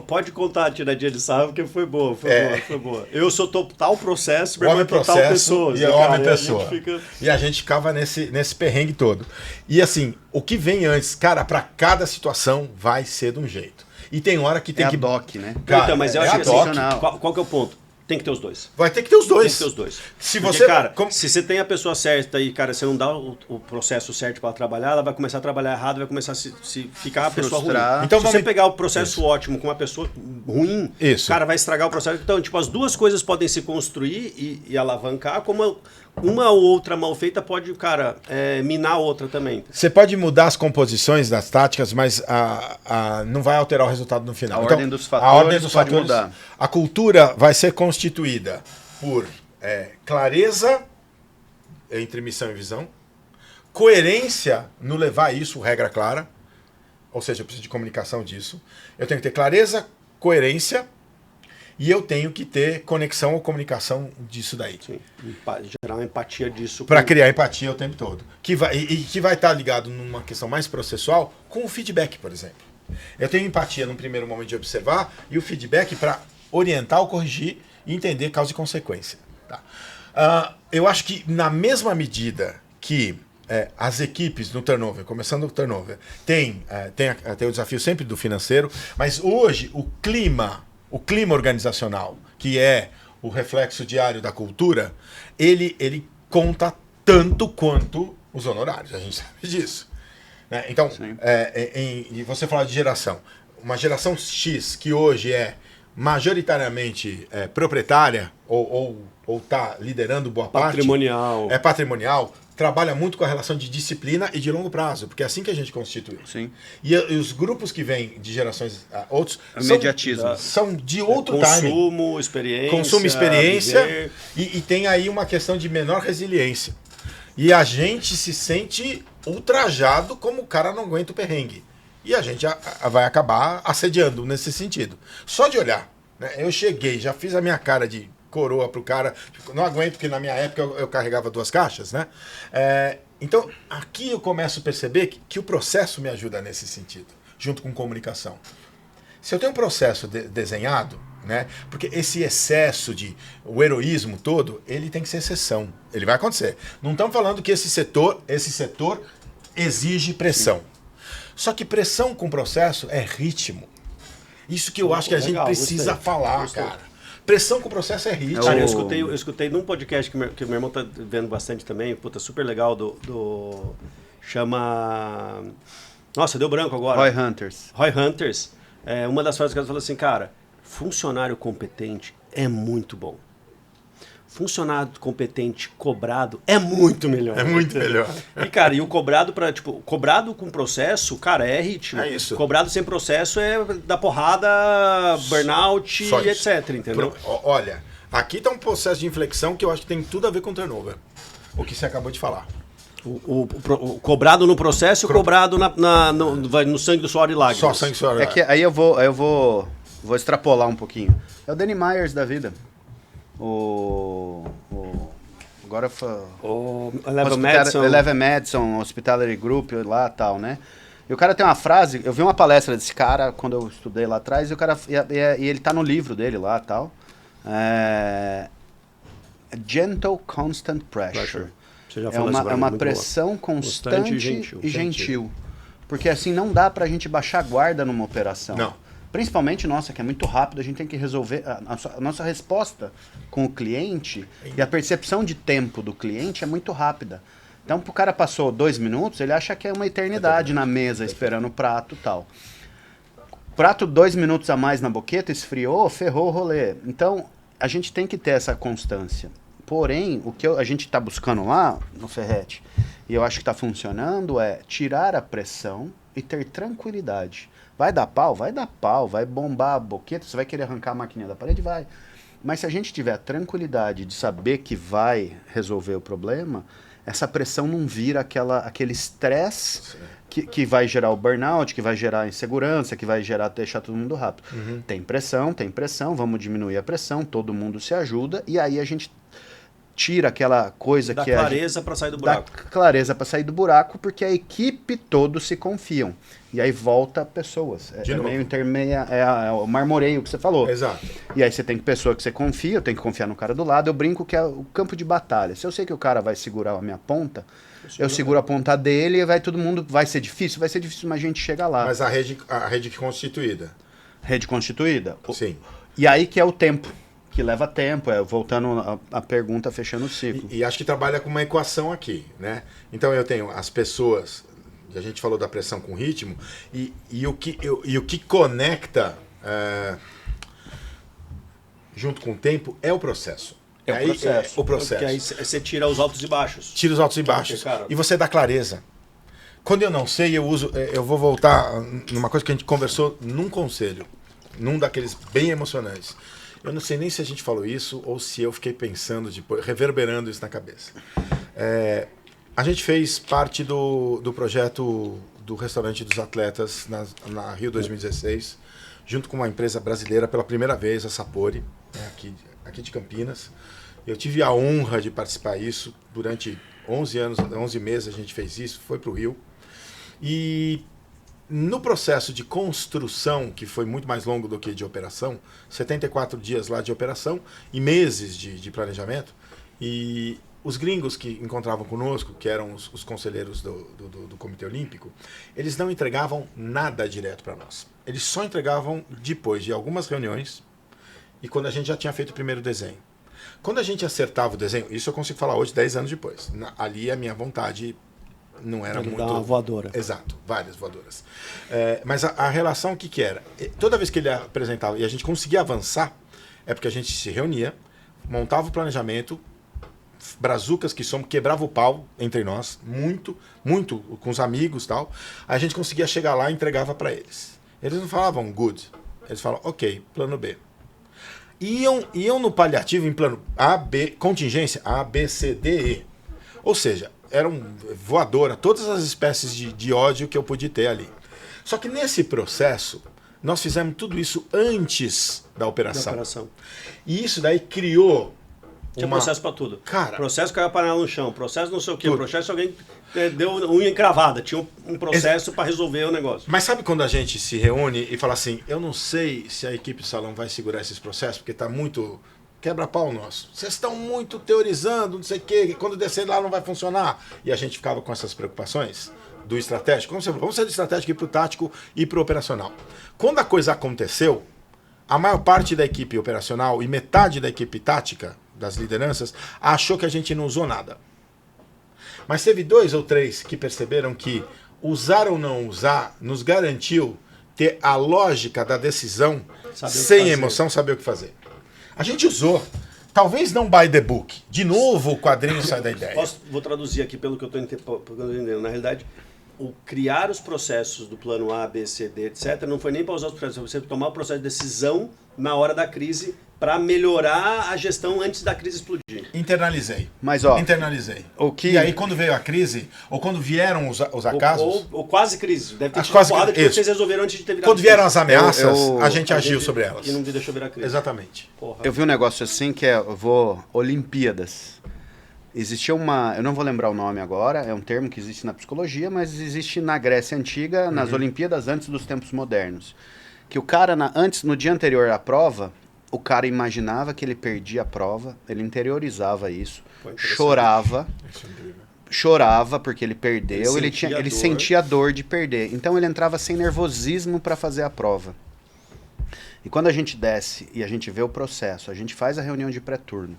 pode contar a tiradinha de sarro, porque foi boa. Eu sou total processo, meu irmão é total processo pessoa. E homem pessoa. Fica... E a gente ficava nesse perrengue todo. E assim, o que vem antes, cara, para cada situação vai ser de um jeito. E tem hora que tem que... É a DOC, né? Cara, então, mas eu acho que assim, doc. qual que é o ponto? Tem que ter os dois. Vai ter que ter os dois. Tem que ter os dois. Se Porque, você, cara, se você tem a pessoa certa e, cara, você não dá o processo certo para ela trabalhar, ela vai começar a trabalhar errado, vai começar a se ficar a pessoa ruim. Então, se você pegar o processo ótimo com uma pessoa ruim, cara, vai estragar o processo. Então, tipo, as duas coisas podem se construir e alavancar, como uma ou outra mal feita pode, cara, minar a outra também. Você pode mudar as composições das táticas, mas não vai alterar o resultado no final. A ordem dos fatores pode mudar. A cultura vai ser constituída por clareza entre missão e visão, coerência no levar isso, regra clara, ou seja, eu preciso de comunicação disso. Eu tenho que ter clareza, coerência, e eu tenho que ter conexão ou comunicação disso daí. Sim, gerar uma empatia disso. Para criar empatia o tempo todo. Que vai estar ligado numa questão mais processual com o feedback, por exemplo. Eu tenho empatia num primeiro momento de observar e o feedback para orientar ou corrigir e entender causa e consequência. Tá? Eu acho que na mesma medida que as equipes no turnover, começando o turnover, tem o desafio sempre do financeiro, mas hoje o clima organizacional, que é o reflexo diário da cultura, ele conta tanto quanto os honorários, a gente sabe disso. Né? Então, e você fala de geração. Uma geração X que hoje é majoritariamente proprietária ou está liderando boa parte, patrimonial, trabalha muito com a relação de disciplina e de longo prazo, porque é assim que a gente constitui. Sim. E os grupos que vêm de gerações outros são de outro timing. Consumo, experiência e tem aí uma questão de menor resiliência. E a gente se sente ultrajado como o cara não aguenta o perrengue. E a gente vai acabar assediando nesse sentido. Só de olhar. Né? Eu cheguei, já fiz a minha cara de coroa pro cara. Não aguento, porque na minha época eu carregava 2 caixas, né? Então, aqui eu começo a perceber que o processo me ajuda nesse sentido, junto com comunicação. Se eu tenho um processo desenhado, né? Porque esse excesso o heroísmo todo, ele tem que ser exceção. Ele vai acontecer. Não estamos falando que esse setor exige pressão. Só que pressão com processo é ritmo. Isso que eu acho que a gente precisa falar, cara. Pressão com processo é ritmo. Cara, eu escutei num podcast que meu irmão tá vendo bastante também, puta, super legal, chama... Nossa, deu branco agora. Roy Hunters. Uma das frases que ele falou assim, cara, funcionário competente é muito bom. Funcionário competente cobrado é muito melhor. É muito melhor. E, cara, o cobrado cobrado com processo, cara, é ritmo. É isso. Cobrado sem processo é dar porrada, burnout e etc, entendeu? Olha, aqui está um processo de inflexão que eu acho que tem tudo a ver com turnover. O que você acabou de falar. O cobrado no processo e o cobrado no sangue do suor e lágrimas. Só sangue do suor e lágrimas. É que aí eu vou extrapolar um pouquinho. É o Danny Myers da vida. Agora foi o Eleven Madison, Hospitality Group lá tal, né? E o cara tem uma frase, eu vi uma palestra desse cara quando eu estudei lá atrás, e ele tá no livro dele lá tal. Gentle Constant Pressure. Você já falou é uma pressão constante e gentil. Porque assim não dá pra gente baixar a guarda numa operação. Não. Principalmente nossa, que é muito rápido, a gente tem que resolver a nossa resposta com o cliente e a percepção de tempo do cliente é muito rápida. Então, o cara passou 2 minutos, ele acha que é uma eternidade na mesa esperando o prato e tal. Prato 2 minutos a mais na boqueta, esfriou, ferrou o rolê. Então, a gente tem que ter essa constância. Porém, o que a gente está buscando lá no Ferretti, e eu acho que está funcionando, é tirar a pressão e ter tranquilidade. Vai dar pau, vai bombar a boqueta, você vai querer arrancar a maquininha da parede, vai. Mas se a gente tiver a tranquilidade de saber que vai resolver o problema, essa pressão não vira aquele estresse que vai gerar o burnout, que vai gerar insegurança, que vai deixar todo mundo rápido. Tem pressão, vamos diminuir a pressão, todo mundo se ajuda, e aí a gente tira aquela coisa dá que é... clareza para sair do buraco. Dá clareza para sair do buraco, porque a equipe todos se confiam. E aí volta pessoas. É meio intermeia, é o marmoreio que você falou. Exato. E aí você tem pessoa que você confia, eu tenho que confiar no cara do lado. Eu brinco que é o campo de batalha. Se eu sei que o cara vai segurar a minha ponta, eu seguro a ponta dele e vai todo mundo... Vai ser difícil, mas a gente chega lá. Mas a rede constituída. Rede constituída? Sim. E aí que é o tempo. Que leva tempo, voltando a pergunta, fechando o ciclo. E acho que trabalha com uma equação aqui, né? Então eu tenho as pessoas, a gente falou da pressão com ritmo, e o que conecta junto com o tempo é o processo. É o processo. Porque aí você tira os altos e baixos. Tira os altos e baixos. E você dá clareza. Quando eu não sei, eu vou voltar numa coisa que a gente conversou num conselho, num daqueles bem emocionantes. Eu não sei nem se a gente falou isso ou se eu fiquei pensando, reverberando isso na cabeça. A gente fez parte do projeto do Restaurante dos Atletas na Rio 2016, junto com uma empresa brasileira pela primeira vez, a Sapori, aqui de Campinas. Eu tive a honra de participar disso durante 11 meses a gente fez isso, foi para o Rio. E no processo de construção, que foi muito mais longo do que de operação, 74 dias lá de operação e meses de planejamento, e os gringos que encontravam conosco, que eram os conselheiros do Comitê Olímpico, eles não entregavam nada direto para nós. Eles só entregavam depois de algumas reuniões e quando a gente já tinha feito o primeiro desenho. Quando a gente acertava o desenho, isso eu consigo falar hoje, 10 anos depois. Ali a minha vontade não era muito... Uma voadora. Exato, várias voadoras. Mas a relação, o que era? Toda vez que ele apresentava e a gente conseguia avançar, é porque a gente se reunia, montava o planejamento, brazucas que somos, quebrava o pau entre nós, muito com os amigos e tal. Aí a gente conseguia chegar lá e entregava para eles. Eles não falavam good, eles falavam ok, plano B. Iam no paliativo em plano A, B, contingência A, B, C, D, E. Ou seja, eram voadora, todas as espécies de ódio que eu podia ter ali. Só que nesse processo, nós fizemos tudo isso antes da operação. E isso daí criou... Tinha processo para tudo. Cara, processo caiu a panela no chão, processo não sei o quê, processo alguém deu unha encravada, tinha um processo para resolver o negócio. Mas sabe quando a gente se reúne e fala assim, eu não sei se a equipe do salão vai segurar esses processos, porque está muito... quebra-pau nosso. Vocês estão muito teorizando, não sei o quê, quando descer lá não vai funcionar. E a gente ficava com essas preocupações do estratégico. Como você falou, vamos sair do estratégico e para o tático e para o operacional. Quando a coisa aconteceu, a maior parte da equipe operacional e metade da equipe tática, das lideranças, achou que a gente não usou nada. Mas teve 2 ou 3 que perceberam que usar ou não usar nos garantiu ter a lógica da decisão sem emoção, saber o que fazer. A gente usou. Talvez não by the book. De novo, o quadrinho sai da ideia. Vou traduzir aqui pelo que eu estou entendendo. Na realidade, o criar os processos do plano A, B, C, D, etc., não foi nem para usar os processos, você tomar o processo de decisão na hora da crise para melhorar a gestão antes da crise explodir. Internalizei. Mas, ó, internalizei. Que... E aí, quando veio a crise, ou quando vieram os acasos... Ou quase crise. Deve ter tido quase porrada que isso. vocês resolveram antes de ter virado Quando vieram as crise. ameaças, a gente agiu sobre elas. E não deixou virar crise. Exatamente. Porra. Eu vi um negócio assim que Olimpíadas. Existia uma... Eu não vou lembrar o nome agora, é um termo que existe na psicologia, mas existe na Grécia Antiga, nas Olimpíadas antes dos tempos modernos. Que o cara, no dia anterior à prova... O cara imaginava que ele perdia a prova, ele interiorizava isso, chorava porque ele perdeu, ele sentia a dor de perder. Então ele entrava sem nervosismo para fazer a prova. E quando a gente desce e a gente vê o processo, a gente faz a reunião de pré-turno,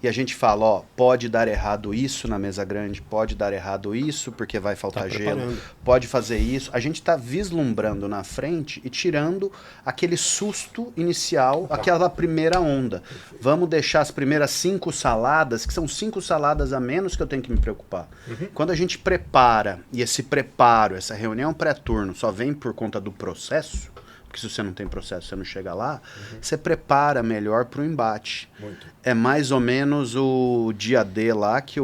e a gente fala, ó, pode dar errado isso na mesa grande, pode dar errado isso porque vai faltar gelo, pode fazer isso. A gente está vislumbrando na frente e tirando aquele susto inicial, aquela primeira onda. Vamos deixar as primeiras 5 saladas, que são 5 saladas a menos que eu tenho que me preocupar. Quando a gente prepara, e esse preparo, essa reunião pré-turno só vem por conta do processo, porque se você não tem processo, você não chega lá, você prepara melhor para o embate. Muito. É mais ou menos o dia D lá que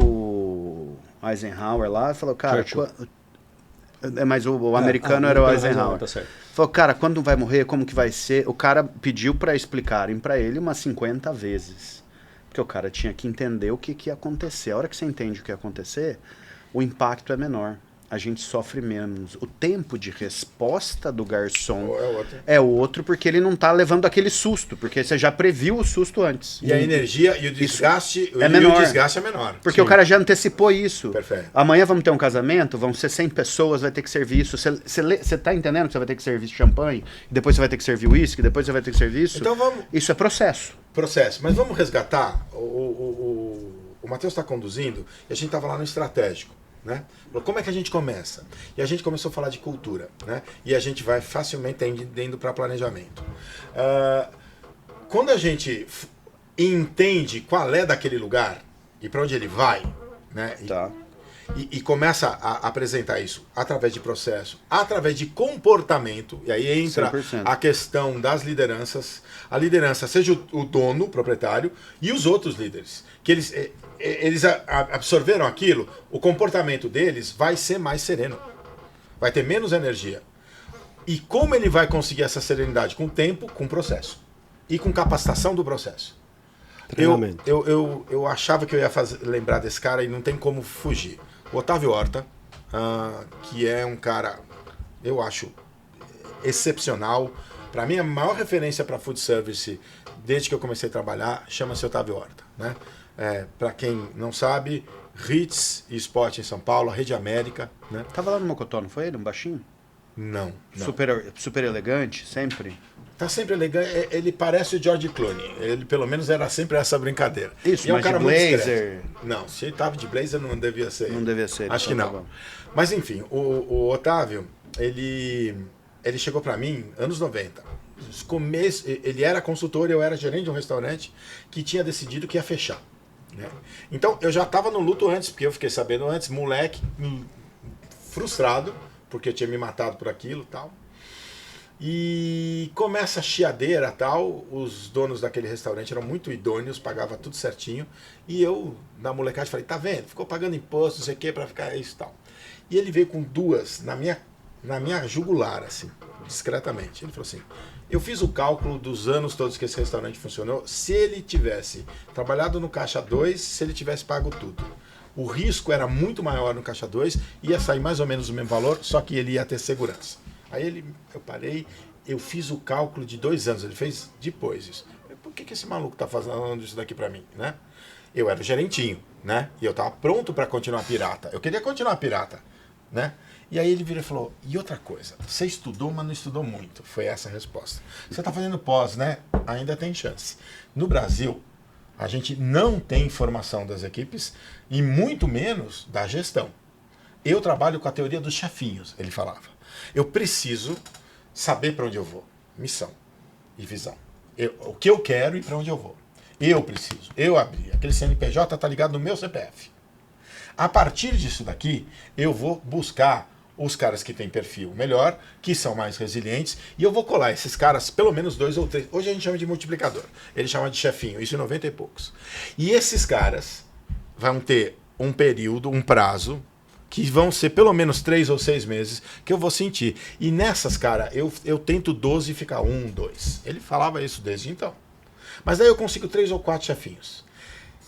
Eisenhower lá, falou, cara... Churchill. Mas o americano era o Eisenhower. Tá certo. Falou, cara, quando vai morrer, como que vai ser? O cara pediu para explicarem para ele umas 50 vezes. Porque o cara tinha que entender o que ia acontecer. A hora que você entende o que ia acontecer, o impacto é menor. A gente sofre menos. O tempo de resposta do garçom é outro porque ele não tá levando aquele susto, porque você já previu o susto antes. E a energia e o desgaste é menor. O desgaste é menor. Porque o cara já antecipou isso. Perfeito. Amanhã vamos ter um casamento, vão ser 100 pessoas, vai ter que servir isso. Você tá entendendo que você vai ter que servir champanhe, depois você vai ter que servir uísque, depois você vai ter que servir isso? Então vamos... Isso é processo. Mas vamos resgatar. O Matheus está conduzindo e a gente estava lá no estratégico. Né? Como é que a gente começa? E a gente começou a falar de cultura, né? E a gente vai facilmente indo para planejamento. Quando a gente entende qual é daquele lugar e para onde ele vai, né? E começa a apresentar isso através de processo, através de comportamento, e aí entra 100%. a questão das lideranças. A liderança, seja o dono, o proprietário, e os outros líderes, que eles absorveram aquilo, o comportamento deles vai ser mais sereno, vai ter menos energia. E como ele vai conseguir essa serenidade? Com tempo, com processo e com capacitação do processo. Eu achava que eu ia lembrar desse cara e não tem como fugir. O Otávio Horta, que é um cara, eu acho, excepcional. Para mim, a maior referência para food service, desde que eu comecei a trabalhar, chama-se Otávio Horta. Né? Para quem não sabe, Ritz e Spot em São Paulo, a Rede América. Né? Tava lá no Mocotó, não foi ele? Um baixinho? Não. Super elegante, sempre? Tá sempre elegante. Ele parece o George Clooney. Ele, pelo menos, era sempre essa brincadeira. Isso, e mas é um cara de blazer... Não, se ele tava de blazer, não devia ser. Não devia ser. Acho que não. Mas, enfim, o Otávio, ele chegou para mim anos 90. Ele era consultor e eu era gerente de um restaurante que tinha decidido que ia fechar. Né? Então, eu já estava no luto antes, porque eu fiquei sabendo antes, moleque, frustrado, porque eu tinha me matado por aquilo e tal. E começa a chiadeira tal, os donos daquele restaurante eram muito idôneos, pagavam tudo certinho, e eu, na molecagem, falei, tá vendo, ficou pagando imposto, não sei o que, pra ficar isso e tal. E ele veio com duas na minha jugular, assim, discretamente. Ele falou assim, eu fiz o cálculo dos anos todos que esse restaurante funcionou, se ele tivesse trabalhado no Caixa 2, se ele tivesse pago tudo. O risco era muito maior no Caixa 2, ia sair mais ou menos o mesmo valor, só que ele ia ter segurança. Aí eu parei, eu fiz o cálculo de 2 anos, ele fez depois isso. Por que esse maluco tá fazendo isso daqui pra mim, né? Eu era o gerentinho, né? E eu tava pronto pra continuar pirata. Eu queria continuar pirata, né? E aí ele virou e falou, e outra coisa, você estudou, mas não estudou muito. Foi essa a resposta. Você tá fazendo pós, né? Ainda tem chance. No Brasil, a gente não tem formação das equipes e muito menos da gestão. Eu trabalho com a teoria dos chefinhos, ele falava. Eu preciso saber para onde eu vou. Missão e visão. O que eu quero e para onde eu vou. Eu preciso. Eu abri. Aquele CNPJ está ligado no meu CPF. A partir disso daqui, eu vou buscar os caras que têm perfil melhor, que são mais resilientes, e eu vou colar esses caras, pelo menos 2 ou 3. Hoje a gente chama de multiplicador. Ele chama de chefinho, isso em 90 e poucos. E esses caras vão ter um período, um prazo, que vão ser pelo menos 3 ou 6 meses que eu vou sentir. E nessas, cara, eu tento 12 e ficar 1, 2. Ele falava isso desde então. Mas daí eu consigo 3 ou 4 chefinhos.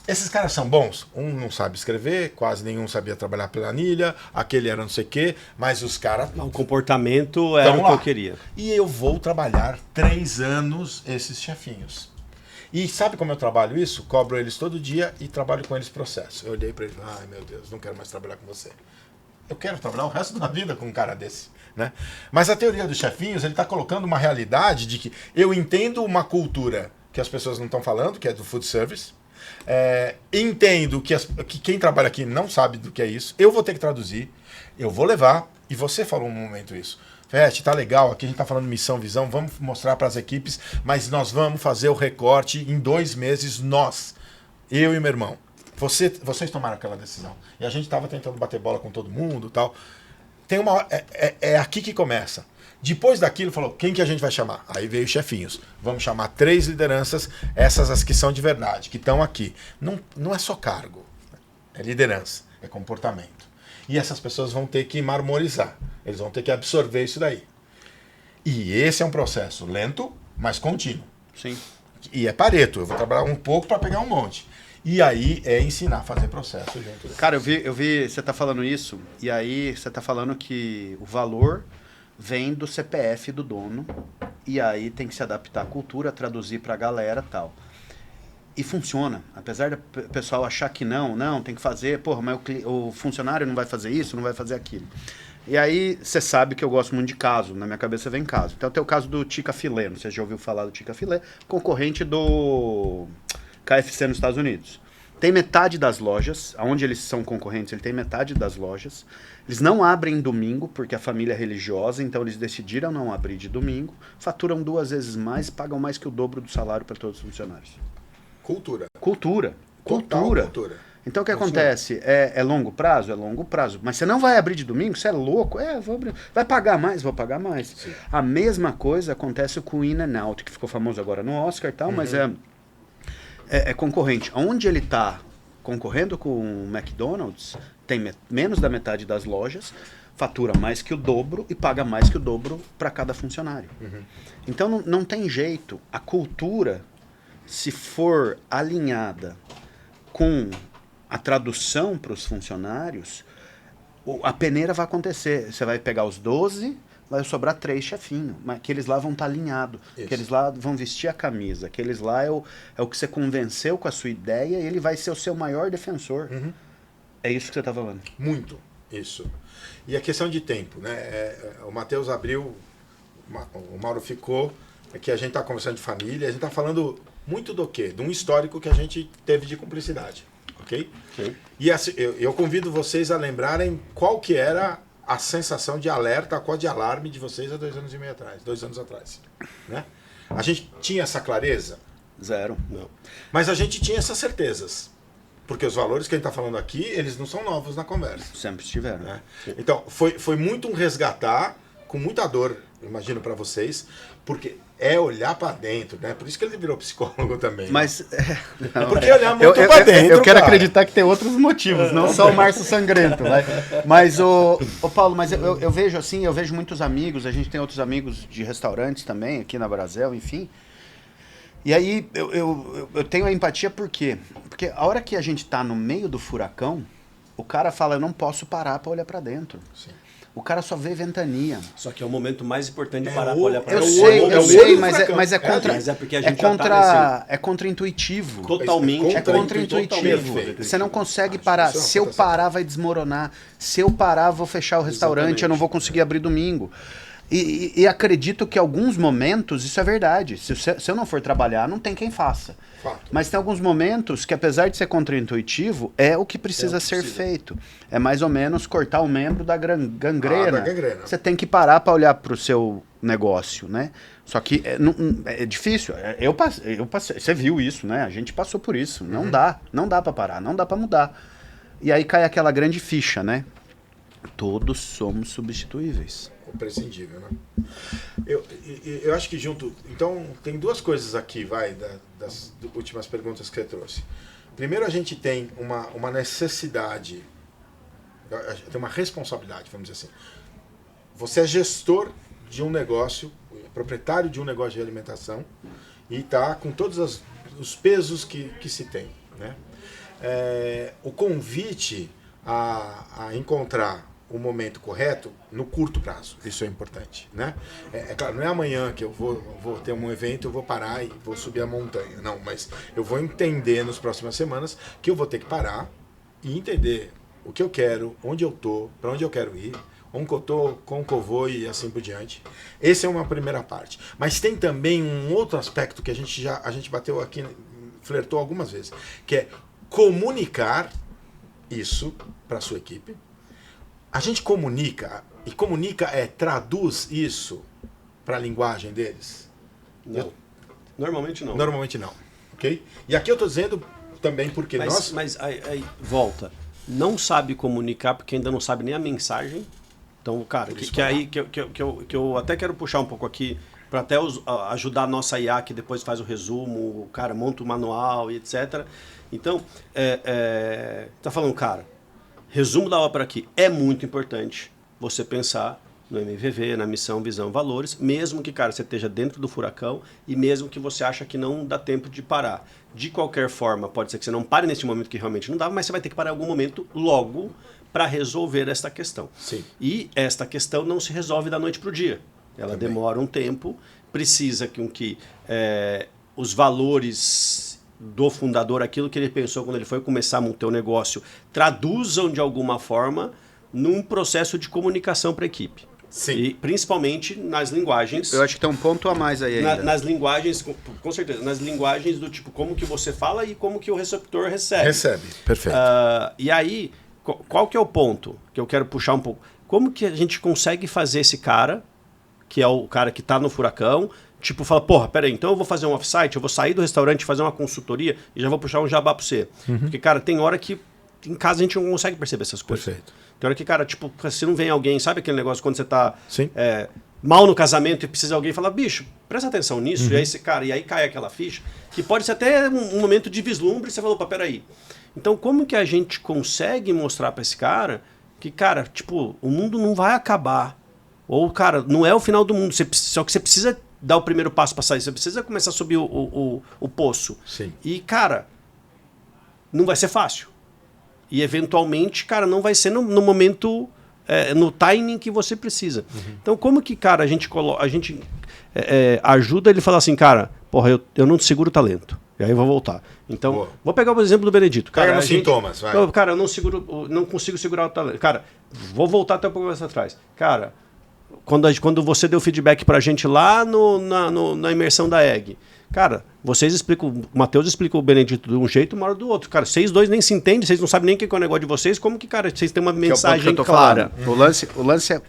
Esses caras são bons. Um não sabe escrever, quase nenhum sabia trabalhar planilha, aquele era não sei o quê, mas os caras... O comportamento era o que eu queria. E eu vou trabalhar 3 anos esses chefinhos. E sabe como eu trabalho isso? Cobro eles todo dia e trabalho com eles processo. Eu olhei para eles, ai meu Deus, não quero mais trabalhar com você. Eu quero trabalhar o resto da vida com um cara desse. Né? Mas a teoria dos chefinhos, ele está colocando uma realidade de que eu entendo uma cultura que as pessoas não estão falando, que é do food service. Entendo que quem trabalha aqui não sabe do que é isso. Eu vou ter que traduzir, eu vou levar, e você falou um momento isso. Tá legal, aqui a gente tá falando missão, visão, vamos mostrar para as equipes, mas nós vamos fazer o recorte em 2 meses, eu e meu irmão. Vocês tomaram aquela decisão. E a gente tava tentando bater bola com todo mundo e tal. Tem uma é aqui que começa. Depois daquilo, falou, quem que a gente vai chamar? Aí veio os chefinhos. Vamos chamar 3 lideranças, essas as que são de verdade, que estão aqui. Não é só cargo, é liderança. é comportamento. E essas pessoas vão ter que marmorizar, eles vão ter que absorver isso daí. E esse é um processo lento, mas contínuo. Sim. E é Pareto, eu vou trabalhar um pouco para pegar um monte. E aí é ensinar a fazer processo junto. Cara, eu vi, você tá falando isso, e aí você tá falando que o valor vem do CPF do dono, e aí tem que se adaptar à cultura, traduzir pra galera e tal. E funciona. Apesar do pessoal achar que não, tem que fazer, porra, mas o funcionário não vai fazer isso, não vai fazer aquilo. E aí, você sabe que eu gosto muito de caso, na minha cabeça vem caso. Então tem o caso do Tica Filé, não sei se já ouviu falar do Tica Filé, concorrente do KFC nos Estados Unidos. Tem metade das lojas, onde eles são concorrentes, ele tem metade das lojas. Eles não abrem domingo, porque a família é religiosa, então eles decidiram não abrir de domingo, faturam 2 vezes mais, pagam mais que o dobro do salário para todos os funcionários. Cultura. Cultura. Então o que Funciona. acontece? É longo prazo? É longo prazo. Mas você não vai abrir de domingo? Você é louco? Vou abrir. Vai pagar mais? Vou pagar mais. Sim. A mesma coisa acontece com o In-N-Out, que ficou famoso agora no Oscar e tal, mas é concorrente. Onde ele está concorrendo com o McDonald's, tem menos da metade das lojas, fatura mais que o dobro e paga mais que o dobro para cada funcionário. Então não tem jeito. A cultura, se for alinhada com a tradução para os funcionários, a peneira vai acontecer. Você vai pegar os 12, vai sobrar 3 chefinhos, mas aqueles lá vão estar alinhados, aqueles lá vão vestir a camisa, aqueles lá é o que você convenceu com a sua ideia e ele vai ser o seu maior defensor. É isso que você está falando. Muito, isso. E a questão de tempo, né? O Matheus abriu, o Mauro ficou, que a gente está conversando de família, a gente está falando muito do quê? De um histórico que a gente teve de cumplicidade, ok? Sim. E assim, eu convido vocês a lembrarem qual que era a sensação de alerta, a código de alarme de vocês há 2 anos e meio atrás, 2 anos atrás, né? A gente tinha essa clareza? Zero. Não. Mas a gente tinha essas certezas. Porque os valores que a gente está falando aqui, eles não são novos na conversa. Sempre estiveram. Né? Então, foi muito um resgatar, com muita dor, imagino para vocês, porque é olhar para dentro, né? Por isso que ele virou psicólogo também. Mas... É porque olhar muito para dentro, eu quero cara. acreditar que tem outros motivos, não só o Márcio Sangrento. Né? Mas, ô Paulo, mas eu vejo assim, eu vejo muitos amigos, a gente tem outros amigos de restaurantes também, aqui na Brasel, enfim. E aí eu tenho a empatia por quê? Porque a hora que a gente tá no meio do furacão, o cara fala, eu não posso parar para olhar para dentro. Sim. O cara só vê ventania. Só que é o momento mais importante de parar para olhar para Eu dentro. sei, mas é contra... Mas é porque a gente já tá é contra-intuitivo. Totalmente. É contra-intuitivo. Você não consegue parar. Se eu parar, vai desmoronar. Se eu parar, vou fechar o restaurante, Exatamente. eu não vou conseguir abrir domingo. E acredito que em alguns momentos isso é verdade. Se eu não for trabalhar, não tem quem faça. Fato. Mas tem alguns momentos que, apesar de ser contra-intuitivo, é o que precisa ser feito. É mais ou menos cortar o membro da gangrena. Da gangrena. Você tem que parar para olhar para o seu negócio, né? Só que é difícil. Eu passei, você viu isso, né? A gente passou por isso. Não dá para parar, não dá para mudar. E aí cai aquela grande ficha, né? Todos somos substituíveis. Imprescindível, né? Eu acho que junto... Então, tem 2 coisas aqui, das últimas perguntas que você trouxe. Primeiro, a gente tem uma necessidade, tem uma responsabilidade, vamos dizer assim. Você é gestor de um negócio, proprietário de um negócio de alimentação, e está com todos os pesos que se tem, né? O convite a encontrar o momento correto no curto prazo, isso é importante, né? É claro, não é amanhã que eu vou ter um evento, eu vou parar e vou subir a montanha, não, mas eu vou entender nas próximas semanas que eu vou ter que parar e entender o que eu quero, onde eu tô, para onde eu quero ir, onde eu tô, como que eu vou e assim por diante. Essa é uma primeira parte. Mas tem também um outro aspecto que a gente bateu aqui, flertou algumas vezes, que é comunicar isso para sua equipe. A gente comunica, e traduz isso para a linguagem deles? Não. Normalmente não. Normalmente não, ok? E aqui eu estou dizendo também porque Mas aí volta. Não sabe comunicar porque ainda não sabe nem a mensagem. Então, cara, que eu até quero puxar um pouco aqui para até ajudar a nossa IA, que depois faz o resumo, o cara monta o manual e etc. Então, tá falando, cara, resumo da ópera aqui, é muito importante você pensar no MVV, na missão, visão, valores, mesmo que, cara, você esteja dentro do furacão e mesmo que você acha que não dá tempo de parar. De qualquer forma, pode ser que você não pare nesse momento que realmente não dá, mas você vai ter que parar em algum momento logo para resolver esta questão. Sim. E esta questão não se resolve da noite para o dia. Ela demora um tempo, precisa que os valores do fundador, aquilo que ele pensou quando ele foi começar a montar o negócio, traduzam de alguma forma num processo de comunicação para a equipe. Sim. E principalmente nas linguagens. Eu acho que tem um ponto a mais aí ainda. Nas linguagens, com certeza, nas linguagens do tipo como que você fala e como que o receptor recebe. Recebe, perfeito. E aí, qual que é o ponto que eu quero puxar um pouco? Como que a gente consegue fazer esse cara, que é o cara que está no furacão, tipo, fala, porra, peraí, então eu vou fazer um offsite, eu vou sair do restaurante, fazer uma consultoria e já vou puxar um jabá para você. Porque, cara, tem hora que em casa a gente não consegue perceber essas coisas. Perfeito. Tem hora que, cara, tipo, se não vem alguém, sabe aquele negócio quando você tá Sim. mal no casamento e precisa de alguém falar, bicho, presta atenção nisso, e aí esse cara, e aí cai aquela ficha, que pode ser até um momento de vislumbre, e você falou, peraí. Então, como que a gente consegue mostrar para esse cara que, cara, tipo, o mundo não vai acabar. Ou, cara, não é o final do mundo, só que você precisa dar o primeiro passo para sair, você precisa começar a subir o poço. Sim. E, cara, não vai ser fácil. E, eventualmente, cara, não vai ser no momento, no timing que você precisa. Então, como que, cara, a gente ajuda ele a falar assim, cara, porra, eu não te seguro talento. E aí eu vou voltar. Então, vou pegar o exemplo do Benedito. Cara, Pega nos sintomas, vai. Cara, eu não consigo segurar o talento. Cara, vou voltar até um pouco mais atrás. Cara, quando você deu feedback pra gente lá na imersão da EG, cara, vocês explicam, o Matheus explica o Benedito de um jeito, uma hora do outro. Cara, vocês dois nem se entendem, vocês não sabem nem o que é o negócio de vocês, como que, cara, vocês têm uma mensagem clara? O lance é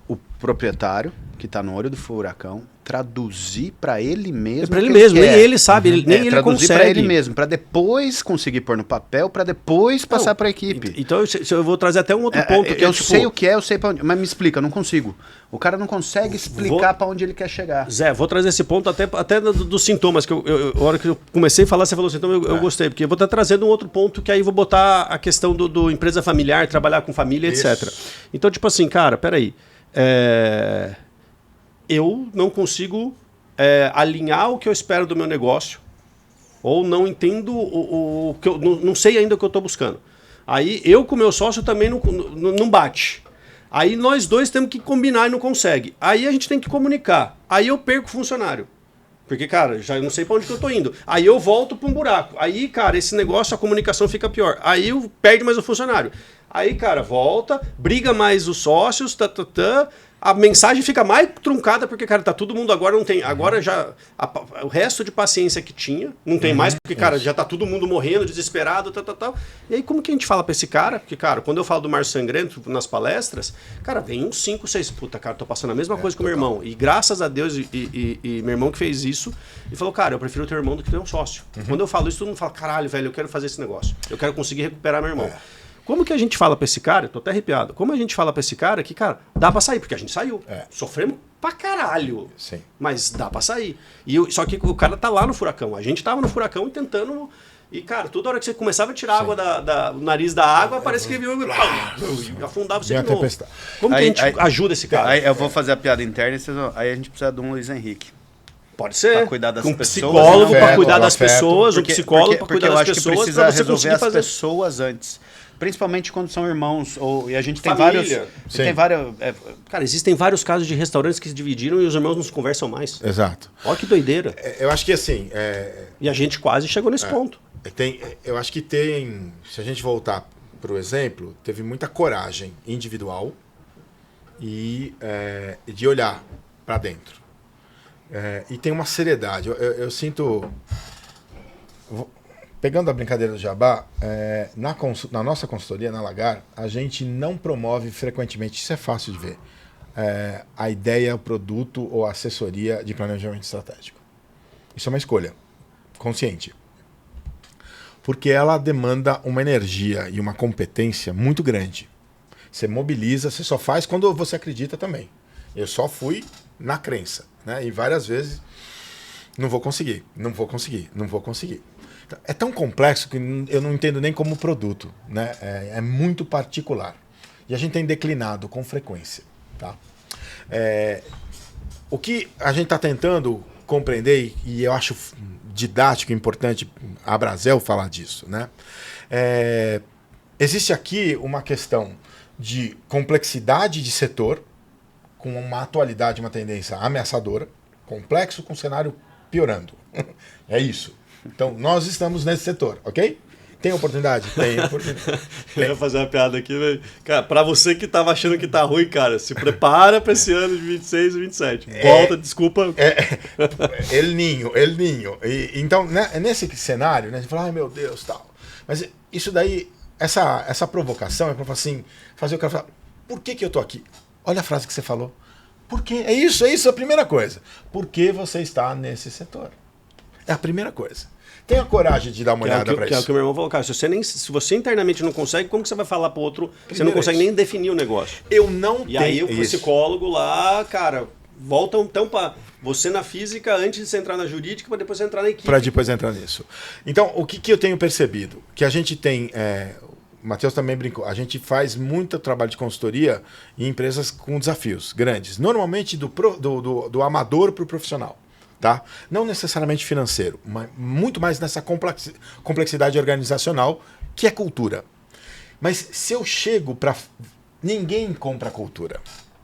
o proprietário, que está no olho do furacão, traduzir para ele mesmo. Para ele mesmo, nem ele sabe, nem ele traduzir consegue. para ele mesmo, para depois conseguir pôr no papel, para depois passar para a equipe. Então eu vou trazer até um outro ponto. Eu sei o que é, eu sei para onde, mas me explica, eu não consigo. O cara não consegue explicar para onde ele quer chegar. Zé, vou trazer esse ponto até dos sintomas, que a hora que eu comecei a falar, você falou sintoma, eu gostei, porque eu vou estar trazendo um outro ponto, que aí vou botar a questão do empresa familiar, trabalhar com família, etc. Então, tipo assim, cara, peraí. Eu não consigo alinhar o que eu espero do meu negócio, ou não entendo o que eu não sei ainda o que eu estou buscando. Aí eu com o meu sócio também não bate. Aí nós dois temos que combinar e não consegue. Aí a gente tem que comunicar. Aí eu perco o funcionário. Porque, cara, já não sei para onde que eu tô indo. Aí eu volto para um buraco. Aí, cara, esse negócio, a comunicação fica pior. Aí eu perde mais o funcionário. Aí, cara, volta, briga mais os sócios, a mensagem fica mais truncada, porque, cara, tá todo mundo agora não tem. Agora já. O resto de paciência que tinha, não tem mais, porque, cara, já tá todo mundo morrendo, desesperado, tal. E aí, como que a gente fala pra esse cara? Porque, cara, quando eu falo do Mar Sangrento nas palestras, cara, vem uns 5, 6. Puta, cara, tô passando a mesma coisa com o meu irmão. E graças a Deus, e meu irmão que fez isso, e falou, cara, eu prefiro ter um irmão do que ter um sócio. Quando eu falo isso, todo mundo fala, caralho, velho, eu quero fazer esse negócio. Eu quero conseguir recuperar meu irmão. Como que a gente fala pra esse cara, tô até arrepiado, como a gente fala pra esse cara que, cara, dá pra sair, porque a gente saiu. Sofremos pra caralho. Sim. Mas dá pra sair. Só que o cara tá lá no furacão. A gente tava no furacão tentando. E, cara, toda hora que você começava a tirar água do nariz da água, parece que afundava você de novo. Como que a gente ajuda esse cara? Aí eu vou fazer a piada interna, aí a gente precisa de um Luiz Henrique. Pode ser. Pra cuidar das um pessoas. Psicólogo para cuidar das pessoas, um psicólogo para cuidar das pessoas, para você resolver as pessoas antes. Principalmente quando são irmãos, e a gente tem vários. Cara, existem vários casos de restaurantes que se dividiram e os irmãos não se conversam mais. Exato. Olha que doideira. Eu acho que assim. E a gente quase chegou nesse ponto. Eu acho que tem. Se a gente voltar para o exemplo, teve muita coragem individual e de olhar para dentro. E tem uma seriedade. Eu sinto. Pegando a brincadeira do jabá, na nossa consultoria, na Lagar, a gente não promove frequentemente, isso é fácil de ver, a ideia, o produto ou a assessoria de planejamento estratégico. Isso é uma escolha consciente. Porque ela demanda uma energia e uma competência muito grande. Você mobiliza, você só faz quando você acredita também. Eu só fui na crença, né? E várias vezes não vou conseguir. É tão complexo que eu não entendo nem como produto, né? É muito particular. E a gente tem declinado com frequência. Tá? O que a gente está tentando compreender, e eu acho didático e importante a Brasel falar disso, né? Existe aqui uma questão de complexidade de setor, com uma atualidade, uma tendência ameaçadora, complexo com cenário piorando. É isso. Então, nós estamos nesse setor, ok? Tem oportunidade? Tem oportunidade. Eu ia fazer uma piada aqui, velho. Cara, pra você que tava achando que tá ruim, cara, se prepara pra esse ano de 26 e 27. Volta, desculpa. El Ninho. Então, né, nesse cenário, né, a gente fala, ai meu Deus, tal. Mas isso daí, essa provocação é pra assim, fazer o cara falar, por que eu tô aqui? Olha a frase que você falou. Por quê? É isso, a primeira coisa. Por que você está nesse setor? É a primeira coisa. Tenha coragem de dar uma olhada para isso. Que é o que o meu irmão falou, cara. Se você internamente não consegue, como que você vai falar para o outro? Você não consegue nem definir o negócio. Eu não tenho. E aí o psicólogo lá, cara, volta então para você na física antes de você entrar na jurídica, para depois você entrar na equipe. Para depois entrar nisso. Então, o que eu tenho percebido? Que a gente tem. O Matheus também brincou. A gente faz muito trabalho de consultoria em empresas com desafios grandes. Normalmente do amador para o profissional. Tá? Não necessariamente financeiro, mas muito mais nessa complexidade organizacional, que é cultura. Mas se eu chego para... Ninguém compra cultura.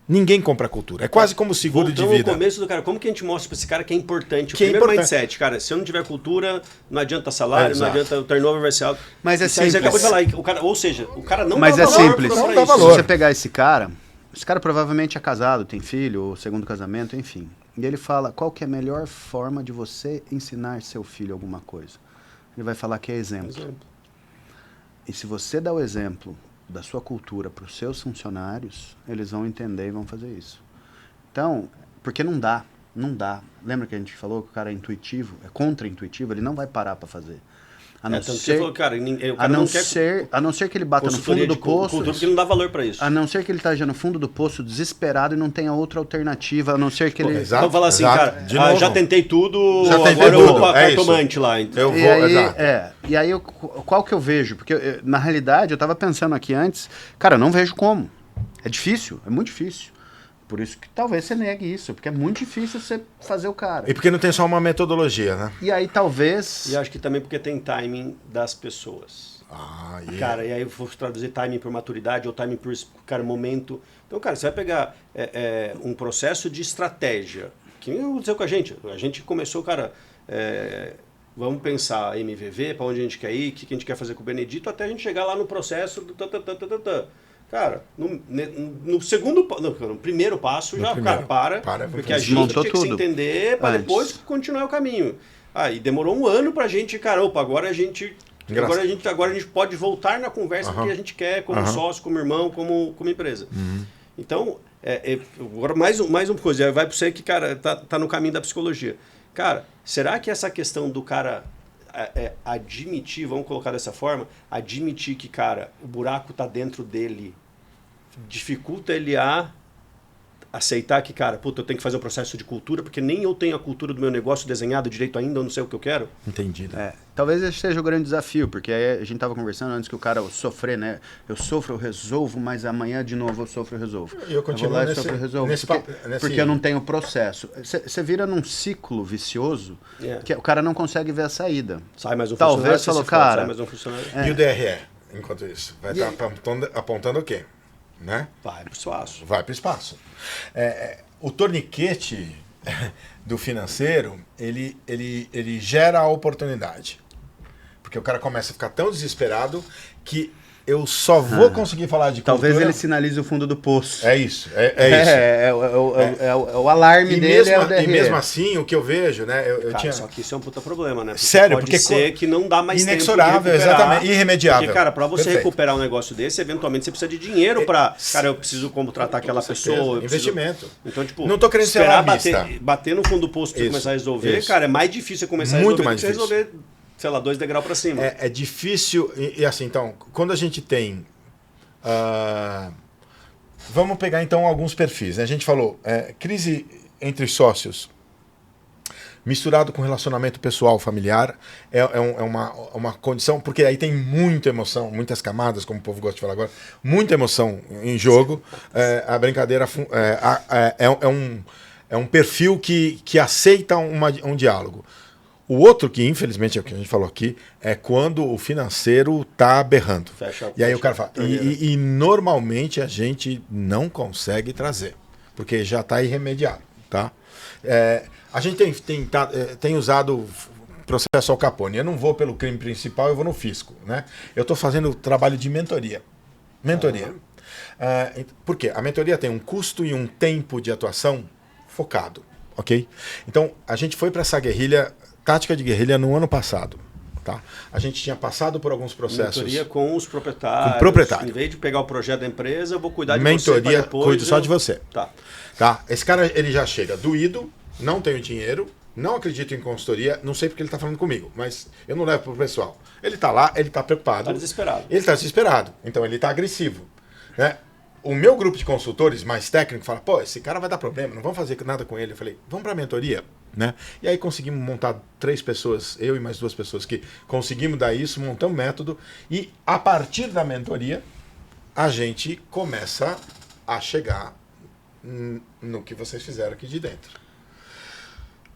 Ninguém compra cultura. É quase como seguro de vida. No começo do cara, como que a gente mostra para esse cara que é importante? O primeiro mindset, cara, se eu não tiver cultura, não adianta salário, não adianta, o turnover vai ser alto. Mas é simples. Você acabou de falar, o cara, ou seja, o cara não dá valor. Mas é simples. Não dá valor. Se você pegar esse cara provavelmente é casado, tem filho, ou segundo casamento, enfim. E ele fala, qual que é a melhor forma de você ensinar seu filho alguma coisa? Ele vai falar que é exemplo. E se você dá o exemplo da sua cultura para os seus funcionários, eles vão entender e vão fazer isso. Então, porque não dá. Lembra que a gente falou que o cara é intuitivo, é contra-intuitivo, ele não vai parar para fazer. A não ser que ele bata no fundo do poço. Cultura que não dá valor para isso. A não ser que ele esteja no fundo do poço desesperado e não tenha outra alternativa, a não ser que ele. Exato, então fala assim, cara, já tentei tudo, agora eu vou para cartomante lá. Então. E aí, qual que eu vejo? Porque na realidade eu estava pensando aqui antes, cara, eu não vejo como. É difícil, é muito difícil. Por isso que talvez você negue isso, porque é muito difícil você fazer o cara. E porque não tem só uma metodologia, né? E aí talvez... E acho que também porque tem timing das pessoas. Cara, e aí eu vou traduzir timing por maturidade ou timing por, cara, momento. Então, cara, você vai pegar um processo de estratégia. Que nem aconteceu com a gente. A gente começou, cara... vamos pensar MVV, para onde a gente quer ir, o que a gente quer fazer com o Benedito, até a gente chegar lá no processo do Cara, no primeiro passo para, porque a gente tinha que se entender para depois continuar o caminho. E demorou um ano pra gente, cara, agora a gente pode voltar na conversa que a gente quer, como sócio, como irmão, como empresa. Então, agora mais uma coisa, vai para você que, cara, tá no caminho da psicologia. Cara, será que essa questão do cara admitir, vamos colocar dessa forma, admitir que, cara, o buraco tá dentro dele, dificulta ele a aceitar que, cara, eu tenho que fazer um processo de cultura, porque nem eu tenho a cultura do meu negócio desenhado direito ainda, eu não sei o que eu quero? Entendido. Talvez esse seja o grande desafio, porque a gente tava conversando antes que o cara sofrer, né? Eu sofro, eu resolvo, mas amanhã de novo eu sofro, eu resolvo. Eu continuo porque eu não tenho processo. Você vira num ciclo vicioso que o cara não consegue ver a saída. Sai mais um Talvez falou, cara... Sai mais um funcionário. E o DRE, enquanto isso? Vai estar apontando o quê? Né? Vai para o espaço. O torniquete do financeiro, ele gera a oportunidade. Porque o cara começa a ficar tão desesperado que eu só vou conseguir falar de cultura... Talvez ele sinalize o fundo do poço. É isso. É o alarme dele é o DRE. E mesmo assim, o que eu vejo, né? Só que isso é um puta problema, né? Sério, pode ser que não dá mais inexorável, tempo de recuperar. Exatamente, irremediável. Porque, cara, pra você recuperar um negócio desse, eventualmente você precisa de dinheiro pra... Cara, eu preciso contratar aquela pessoa. Investimento. Então, tipo... Não tô querendo ser alarmista. Bater no fundo do poço pra você começar a resolver, cara, é mais difícil você começar a resolver do que você resolver, sei lá, 2 degraus pra cima. É difícil, e assim, então, quando a gente tem... vamos pegar então alguns perfis, né? A gente falou crise entre sócios. misturado com relacionamento pessoal, familiar, é uma condição, porque aí tem muita emoção, muitas camadas, como o povo gosta de falar agora, muita emoção em jogo. A brincadeira é um perfil que aceita um diálogo. O outro, que infelizmente é o que a gente falou aqui, é quando o financeiro tá berrando. E aí o cara fala. E normalmente a gente não consegue trazer, porque já está irremediado. Tá? A gente tem usado processo Al Capone. Eu não vou pelo crime principal, eu vou no fisco. Né? Eu estou fazendo trabalho de mentoria. Por quê? A mentoria tem um custo e um tempo de atuação focado. Ok? Então, a gente foi para essa tática de guerrilha no ano passado. Tá? A gente tinha passado por alguns processos. Mentoria com os proprietários. Com proprietário. Em vez de pegar o projeto da empresa, eu vou cuidar de mentoria, você. Mentoria, cuido só de você. Tá. Esse cara ele já chega doído, não tenho dinheiro, não acredito em consultoria, não sei porque ele está falando comigo, mas eu não levo para o pessoal. Ele está lá, ele está preocupado. Está desesperado. Ele está desesperado, então ele está agressivo. Né? O meu grupo de consultores mais técnico fala, pô, esse cara vai dar problema, não vamos fazer nada com ele. Eu falei, vamos para a mentoria. Né? E aí conseguimos montar 3 pessoas, eu e mais 2 pessoas que conseguimos dar isso, montamos método e a partir da mentoria a gente começa a chegar no que vocês fizeram aqui de dentro.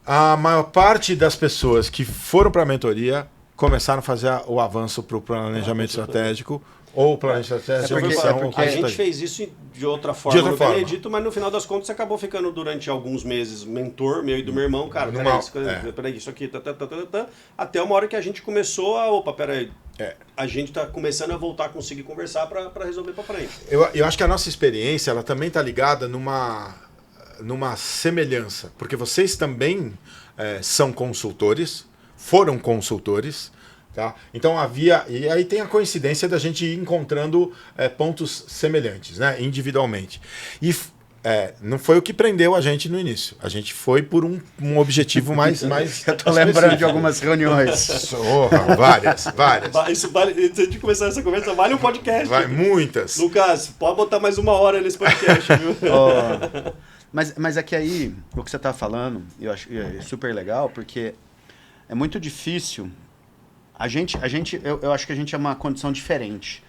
A maior parte das pessoas que foram para a mentoria começaram a fazer o avanço para o planejamento estratégico ou planejamento estratégico. A gente fez isso de outra forma no Benedito, mas no final das contas você acabou ficando durante alguns meses mentor meu e do meu irmão, cara, peraí, isso aqui, até uma hora que a gente começou a gente está começando a voltar a conseguir conversar para resolver para frente. Eu acho que a nossa experiência ela também está ligada numa semelhança, porque vocês também são consultores, foram consultores. Tá? Então e aí tem a coincidência da gente ir encontrando pontos semelhantes, né? Individualmente. E não foi o que prendeu a gente no início. A gente foi por um objetivo mais eu tô lembrando de algumas reuniões. Várias. Isso vale, antes de começar essa conversa, vale um podcast. Muitas. Lucas, pode botar mais 1 hora nesse podcast, viu? Mas é que aí, o que você tá falando, eu acho super legal, porque é muito difícil. Eu acho que a gente é uma condição diferente.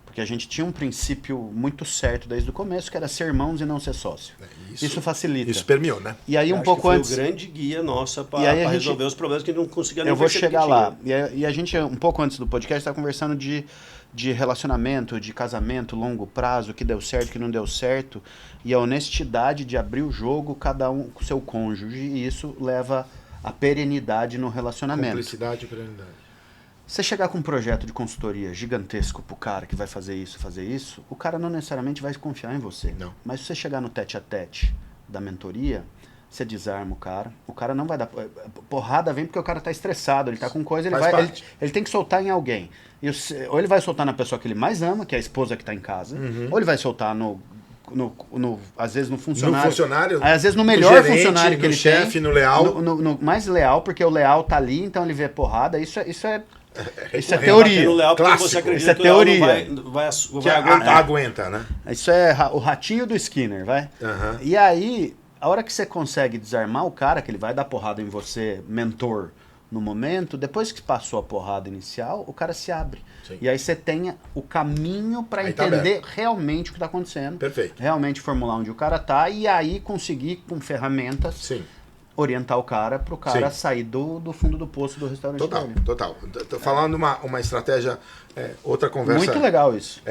Porque a gente tinha um princípio muito certo desde o começo, que era ser irmãos e não ser sócio. Isso facilita. Isso permeou, né? E aí um pouco antes... Foi o grande guia nossa para resolver os problemas que a gente não conseguia nem Eu vou chegar lá. E a gente, um pouco antes do podcast, está conversando de relacionamento, de casamento, longo prazo, o que deu certo, o que não deu certo. E a honestidade de abrir o jogo, cada um com o seu cônjuge. E isso leva à perenidade no relacionamento. Cumplicidade e perenidade. Você chegar com um projeto de consultoria gigantesco pro cara que vai fazer isso, o cara não necessariamente vai confiar em você. Não. Mas se você chegar no tete-a-tete da mentoria, você desarma o cara não vai dar... Porrada vem porque o cara tá estressado, ele tá com coisa, ele tem que soltar em alguém. Ou ele vai soltar na pessoa que ele mais ama, que é a esposa que tá em casa, ou ele vai soltar às vezes no funcionário. Às vezes no melhor gerente, funcionário que ele tem. No chefe, no leal. No mais leal, porque o leal tá ali, então ele vê porrada. Isso é teoria. Leal, você acredita isso é que teoria. Vai aguentar. Aguenta, né? Isso é o ratinho do Skinner, vai? Uhum. E aí, a hora que você consegue desarmar o cara, que ele vai dar porrada em você, mentor, no momento, depois que passou a porrada inicial, o cara se abre. Sim. E aí você tem o caminho para entender realmente o que está acontecendo. Perfeito. Realmente formular onde o cara tá e aí conseguir, com ferramentas... Sim. Orientar o cara para o cara sair do fundo do poço do restaurante dele. Total. Tô falando uma estratégia, outra conversa. Muito legal isso.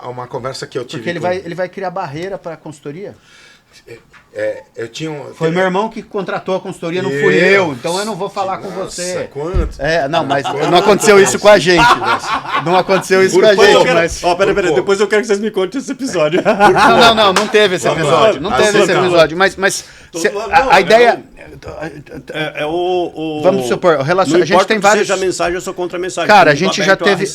Uma conversa que eu tive. Porque ele vai criar barreira para a consultoria. Eu tinha Foi meu irmão que contratou a consultoria, não fui eu. Então eu não vou falar com você. Quanto? Não, mas não aconteceu isso com a gente. Não aconteceu isso com a gente. Mas... Peraí. Depois eu quero que vocês me contem esse episódio. Não teve esse episódio. Não teve esse episódio. Mas a ideia... Vamos supor, a gente tem vários... Seja a mensagem, eu sou contra a mensagem. Cara, a gente já teve...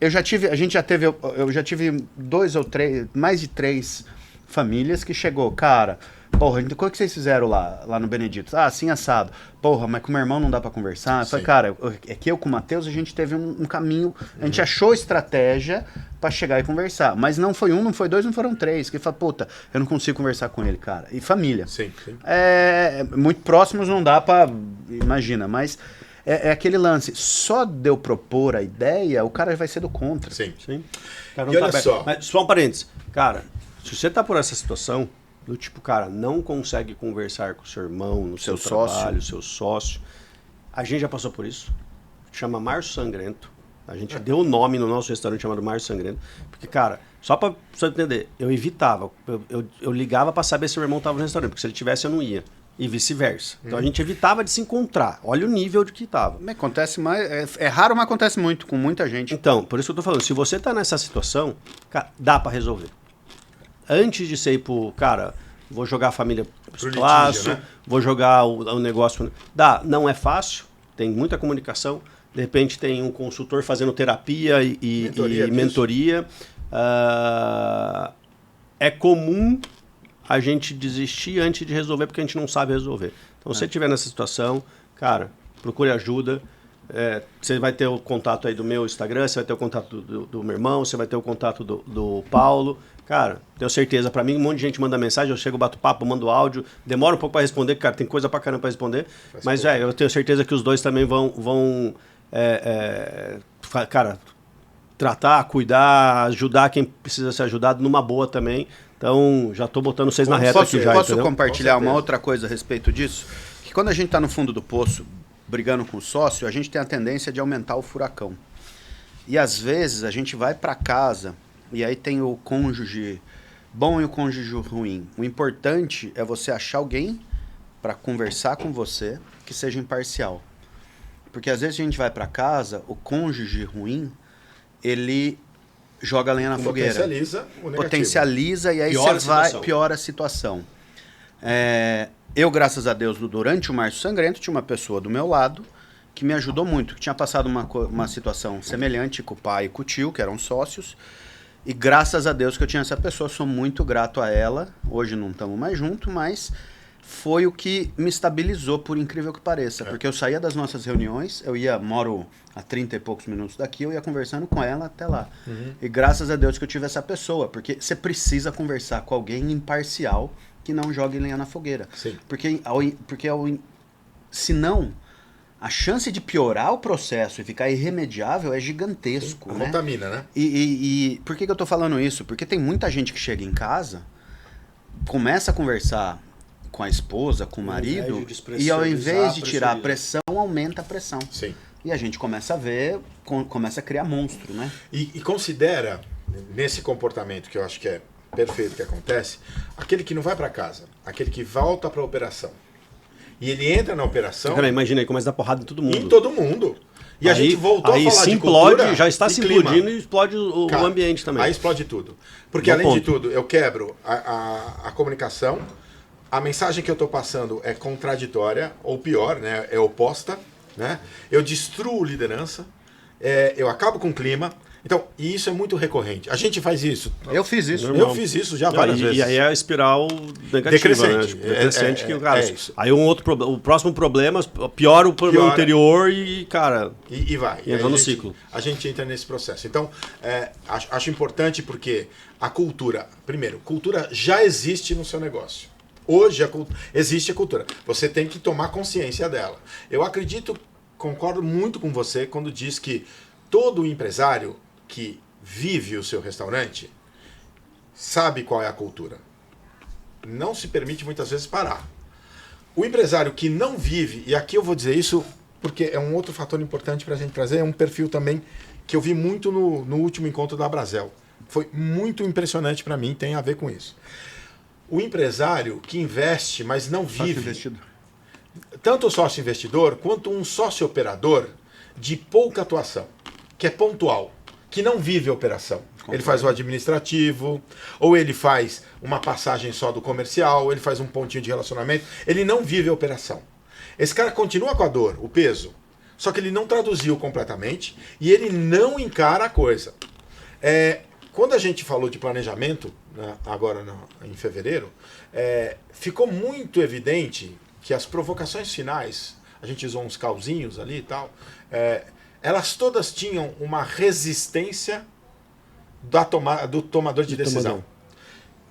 Eu já tive 2 ou 3, mais de 3 famílias que chegou, cara, Porra, o que vocês fizeram lá no Benedito? Ah, assim assado. Porra, mas com o meu irmão não dá pra conversar? Eu falei, cara, é que eu com o Matheus, a gente teve um caminho, a gente achou estratégia pra chegar e conversar. Mas não foi um, não foi dois, não foram três. Que fala, puta, eu não consigo conversar com ele, cara. E família. Sim. Muito próximos não dá pra... Imagina, mas... É aquele lance, só de eu propor a ideia, o cara vai ser do contra. Sim. Cara, E olha só. Mas só um parênteses. Cara, se você tá por essa situação, do tipo, cara, não consegue conversar com o seu irmão, no seu trabalho, seu sócio. A gente já passou por isso. Chama Márcio Sangrento. A gente deu o nome no nosso restaurante chamado Márcio Sangrento. Porque, cara, só pra você entender, eu evitava. Eu ligava pra saber se o meu irmão tava no restaurante, porque se ele tivesse eu não ia. E vice-versa. Então a gente evitava de se encontrar. Olha o nível de que tava. Acontece mais. É raro, mas acontece muito, com muita gente. Então, por isso que eu tô falando. Se você tá nessa situação, cara, dá pra resolver. Antes de você ir pro, cara, vou jogar a família pro espaço, né? Vou jogar o negócio. Dá, não é fácil, tem muita comunicação. De repente tem um consultor fazendo terapia e mentoria. É comum a gente desistir antes de resolver, porque a gente não sabe resolver. Então, se você estiver nessa situação, cara, procure ajuda. Você vai ter o contato aí do meu Instagram, você vai ter o contato do meu irmão, você vai ter o contato do Paulo. Cara, tenho certeza, pra mim, um monte de gente manda mensagem, eu chego, bato papo, mando áudio, demora um pouco pra responder, cara, tem coisa pra caramba pra responder. Mas, eu tenho certeza que os dois também vão cara, tratar, cuidar, ajudar quem precisa ser ajudado numa boa também. Então, já tô botando vocês na reta aqui já, Posso entendeu? compartilhar uma outra coisa a respeito disso? Que quando a gente tá no fundo do poço, brigando com o sócio, a gente tem a tendência de aumentar o furacão. E às vezes a gente vai para casa e aí tem o cônjuge bom e o cônjuge ruim. O importante é você achar alguém para conversar com você que seja imparcial. Porque às vezes a gente vai para casa, o cônjuge ruim, ele joga lenha na fogueira. Potencializa o negativo. Potencializa e aí piora a situação. Eu, graças a Deus, durante o Márcio Sangrento, tinha uma pessoa do meu lado que me ajudou muito, que tinha passado uma situação semelhante com o pai e com o tio, que eram sócios, e graças a Deus que eu tinha essa pessoa, sou muito grato a ela. Hoje não estamos mais juntos, mas foi o que me estabilizou, por incrível que pareça, porque eu saía das nossas reuniões, moro a 30 e poucos minutos daqui, eu ia conversando com ela até lá. E graças a Deus que eu tive essa pessoa, porque você precisa conversar com alguém imparcial que não jogue lenha na fogueira. Sim. Porque senão, a chance de piorar o processo e ficar irremediável é gigantesco. Sim, né? contamina, né? E por que eu tô falando isso? Porque tem muita gente que chega em casa, começa a conversar com a esposa, com o marido, e ao invés de tirar a pressão, aumenta a pressão. Sim. E a gente começa a ver, começa a criar monstro, né? E considera, nesse comportamento que eu acho que é perfeito que acontece, aquele que não vai para casa, aquele que volta para a operação. E ele entra na operação... Cara, imagina aí, começa a dar porrada em todo mundo. Em todo mundo. E a gente voltou a falar se de implode, cultura já está e se clima. implodindo e explode o ambiente também. Aí explode tudo. Porque além de tudo, eu quebro a comunicação, a mensagem que eu estou passando é contraditória, ou pior, né, é oposta, né? Eu destruo liderança, eu acabo com o clima. Então, e isso é muito recorrente. A gente faz isso. Eu fiz isso. Eu fiz isso já várias vezes. E aí é a espiral negativa, decrescente. né? Decrescente que, cara, isso. Aí o próximo problema piora o problema anterior e, cara... E vai. E entra no ciclo. A gente entra nesse processo. Então, acho importante porque a cultura... Primeiro, cultura já existe no seu negócio. Hoje existe a cultura. Você tem que tomar consciência dela. Eu concordo muito com você quando diz que todo empresário que vive o seu restaurante sabe qual é a cultura. Não se permite muitas vezes parar. O empresário que não vive, e aqui eu vou dizer isso porque é um outro fator importante para a gente trazer, é um perfil também que eu vi muito no último encontro da Brasel. Foi muito impressionante para mim, tem a ver com isso. O empresário que investe, mas não vive, tanto o sócio investidor quanto um sócio operador de pouca atuação, que é pontual, que não vive a operação. Ele faz o administrativo, ou ele faz uma passagem só do comercial, ou ele faz um pontinho de relacionamento. Ele não vive a operação. Esse cara continua com a dor, o peso, só que ele não traduziu completamente e ele não encara a coisa. Quando a gente falou de planejamento, né, agora em fevereiro, ficou muito evidente que as provocações finais, a gente usou uns calzinhos ali e tal, elas todas tinham uma resistência do tomador de decisão.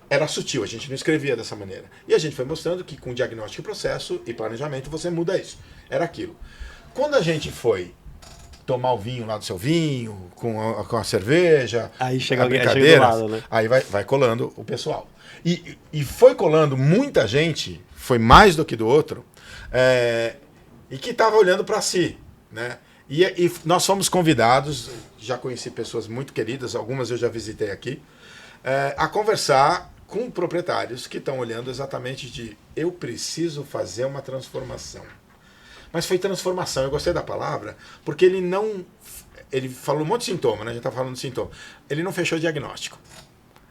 Era sutil, a gente não escrevia dessa maneira. E a gente foi mostrando que com diagnóstico, processo e planejamento você muda isso. Era aquilo. Quando a gente foi tomar o vinho lá do seu vinho, com a cerveja, aí chega a brincadeira, chega do lado, né? Aí vai colando o pessoal. E foi colando muita gente, foi mais do que do outro, e que estava olhando para si, né? E nós fomos convidados, já conheci pessoas muito queridas, algumas eu já visitei aqui, a conversar com proprietários que estão olhando exatamente de eu preciso fazer uma transformação. Mas foi transformação, eu gostei da palavra, porque ele falou um monte de sintoma, né? A gente está falando de sintoma. Ele não fechou diagnóstico.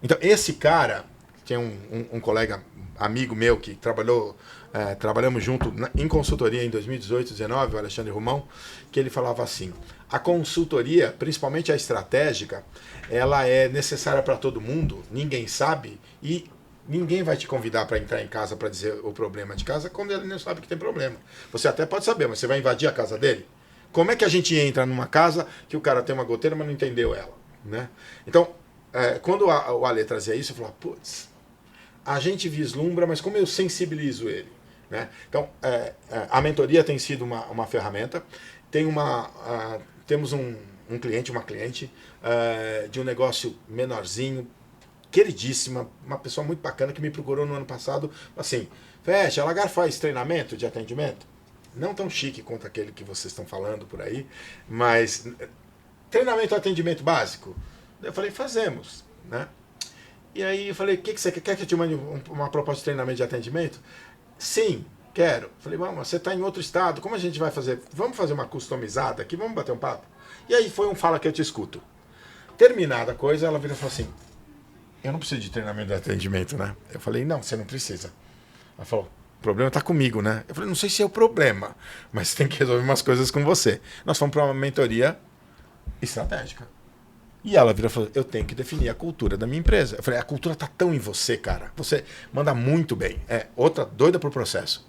Então, esse cara, tem um colega, amigo meu, que trabalhamos junto em consultoria em 2018, 2019, o Alexandre Romão, que ele falava assim, a consultoria, principalmente a estratégica, ela é necessária para todo mundo, ninguém sabe, e ninguém vai te convidar para entrar em casa para dizer o problema de casa quando ele não sabe que tem problema. Você até pode saber, mas você vai invadir a casa dele? Como é que a gente entra numa casa que o cara tem uma goteira, mas não entendeu ela? Né? Então, quando o Ale trazia isso, eu falava, putz, a gente vislumbra, mas como eu sensibilizo ele? Né? Então, a mentoria tem sido uma ferramenta. Temos um cliente, uma cliente de um negócio menorzinho, queridíssima, uma pessoa muito bacana que me procurou no ano passado, assim, a Lagar faz treinamento de atendimento? Não tão chique quanto aquele que vocês estão falando por aí, mas treinamento de atendimento básico? Eu falei, fazemos, né? E aí eu falei, o que você quer que eu te mande uma proposta de treinamento de atendimento? Sim, quero. Falei, vamos, você está em outro estado, como a gente vai fazer? Vamos fazer uma customizada aqui, vamos bater um papo? E aí foi um fala que eu te escuto. Terminada a coisa, ela vira e falou assim, eu não preciso de treinamento de atendimento, né? Eu falei, não, você não precisa. Ela falou, o problema está comigo, né? Eu falei, não sei se é o problema, mas tem que resolver umas coisas com você. Nós fomos para uma mentoria estratégica. E ela vira e falou, eu tenho que definir a cultura da minha empresa. Eu falei, a cultura está tão em você, cara. Você manda muito bem. Outra doida pro processo.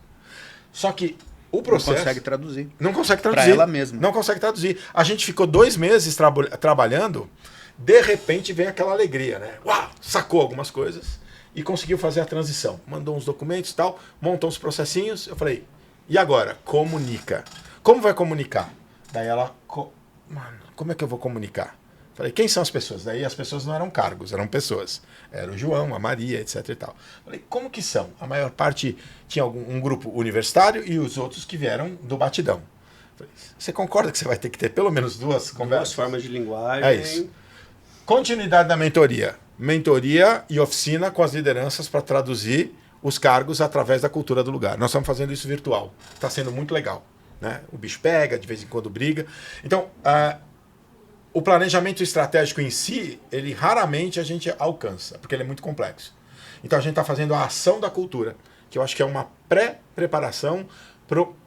Só que o processo... Não consegue traduzir. Não consegue traduzir. Para ela mesma. Não consegue traduzir. A gente ficou 2 meses trabalhando, de repente vem aquela alegria, né? Uau, sacou algumas coisas e conseguiu fazer a transição. Mandou uns documentos e tal, montou uns processinhos. Eu falei, e agora? Comunica. Como vai comunicar? Daí ela, mano, como é que eu vou comunicar? Falei, quem são as pessoas? Daí as pessoas não eram cargos, eram pessoas. Era o João, a Maria, etc e tal. Falei, como que são? A maior parte tinha um grupo universitário e os outros que vieram do batidão. Falei, você concorda que você vai ter que ter pelo menos 2 conversas? 2 formas de linguagem. É isso. Continuidade da mentoria. Mentoria e oficina com as lideranças para traduzir os cargos através da cultura do lugar. Nós estamos fazendo isso virtual. Está sendo muito legal. Né? O bicho pega, de vez em quando briga. Então, o planejamento estratégico em si, ele raramente a gente alcança, porque ele é muito complexo. Então a gente está fazendo a ação da cultura, que eu acho que é uma pré-preparação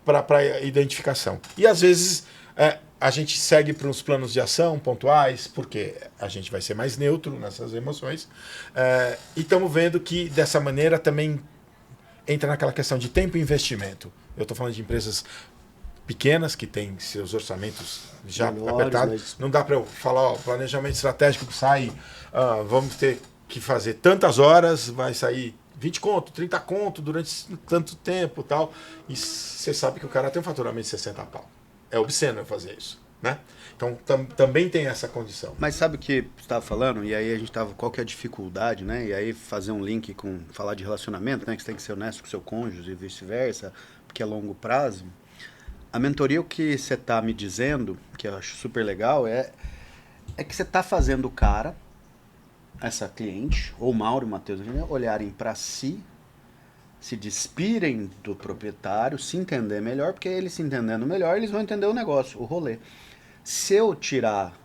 para a identificação. E às vezes a gente segue para os planos de ação pontuais, porque a gente vai ser mais neutro nessas emoções. E estamos vendo que dessa maneira também entra naquela questão de tempo e investimento. Eu estou falando de empresas pequenas, que têm seus orçamentos já menores, apertados. Mas... Não dá para eu falar, planejamento estratégico que sai, vamos ter que fazer tantas horas, vai sair 20 conto, 30 conto durante tanto tempo tal. E você sabe que o cara tem um faturamento de 60 pau. É obsceno eu fazer isso, né? Então também tem essa condição. Mas sabe o que você estava falando? E aí a gente estava, qual que é a dificuldade, né? E aí fazer um link com falar de relacionamento, né? Que você tem que ser honesto com o seu cônjuge e vice-versa, porque é longo prazo. A mentoria, o que você está me dizendo, que eu acho super legal, é que você está fazendo o cara, essa cliente, ou o Mauro e o Matheus, olharem para si, se despirem do proprietário, se entender melhor, porque eles se entendendo melhor, eles vão entender o negócio, o rolê. Se eu tirar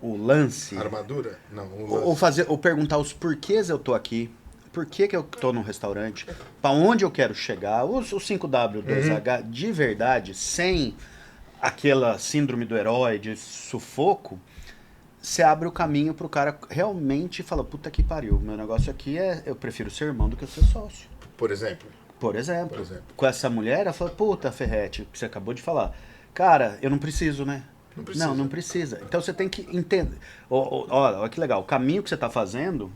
o lance... Armadura? Não, o lance. Ou perguntar os porquês eu tô aqui, por que eu tô num restaurante, para onde eu quero chegar, os 5W2H de verdade, sem aquela síndrome do herói, de sufoco, você abre o caminho pro cara realmente falar, puta que pariu, meu negócio aqui eu prefiro ser irmão do que ser sócio. Por exemplo. Por exemplo. Com essa mulher, ela fala, puta, Ferretti, que você acabou de falar. Cara, eu não preciso, né? Não precisa. Não precisa. Então você tem que entender. Olha que legal, o caminho que você tá fazendo,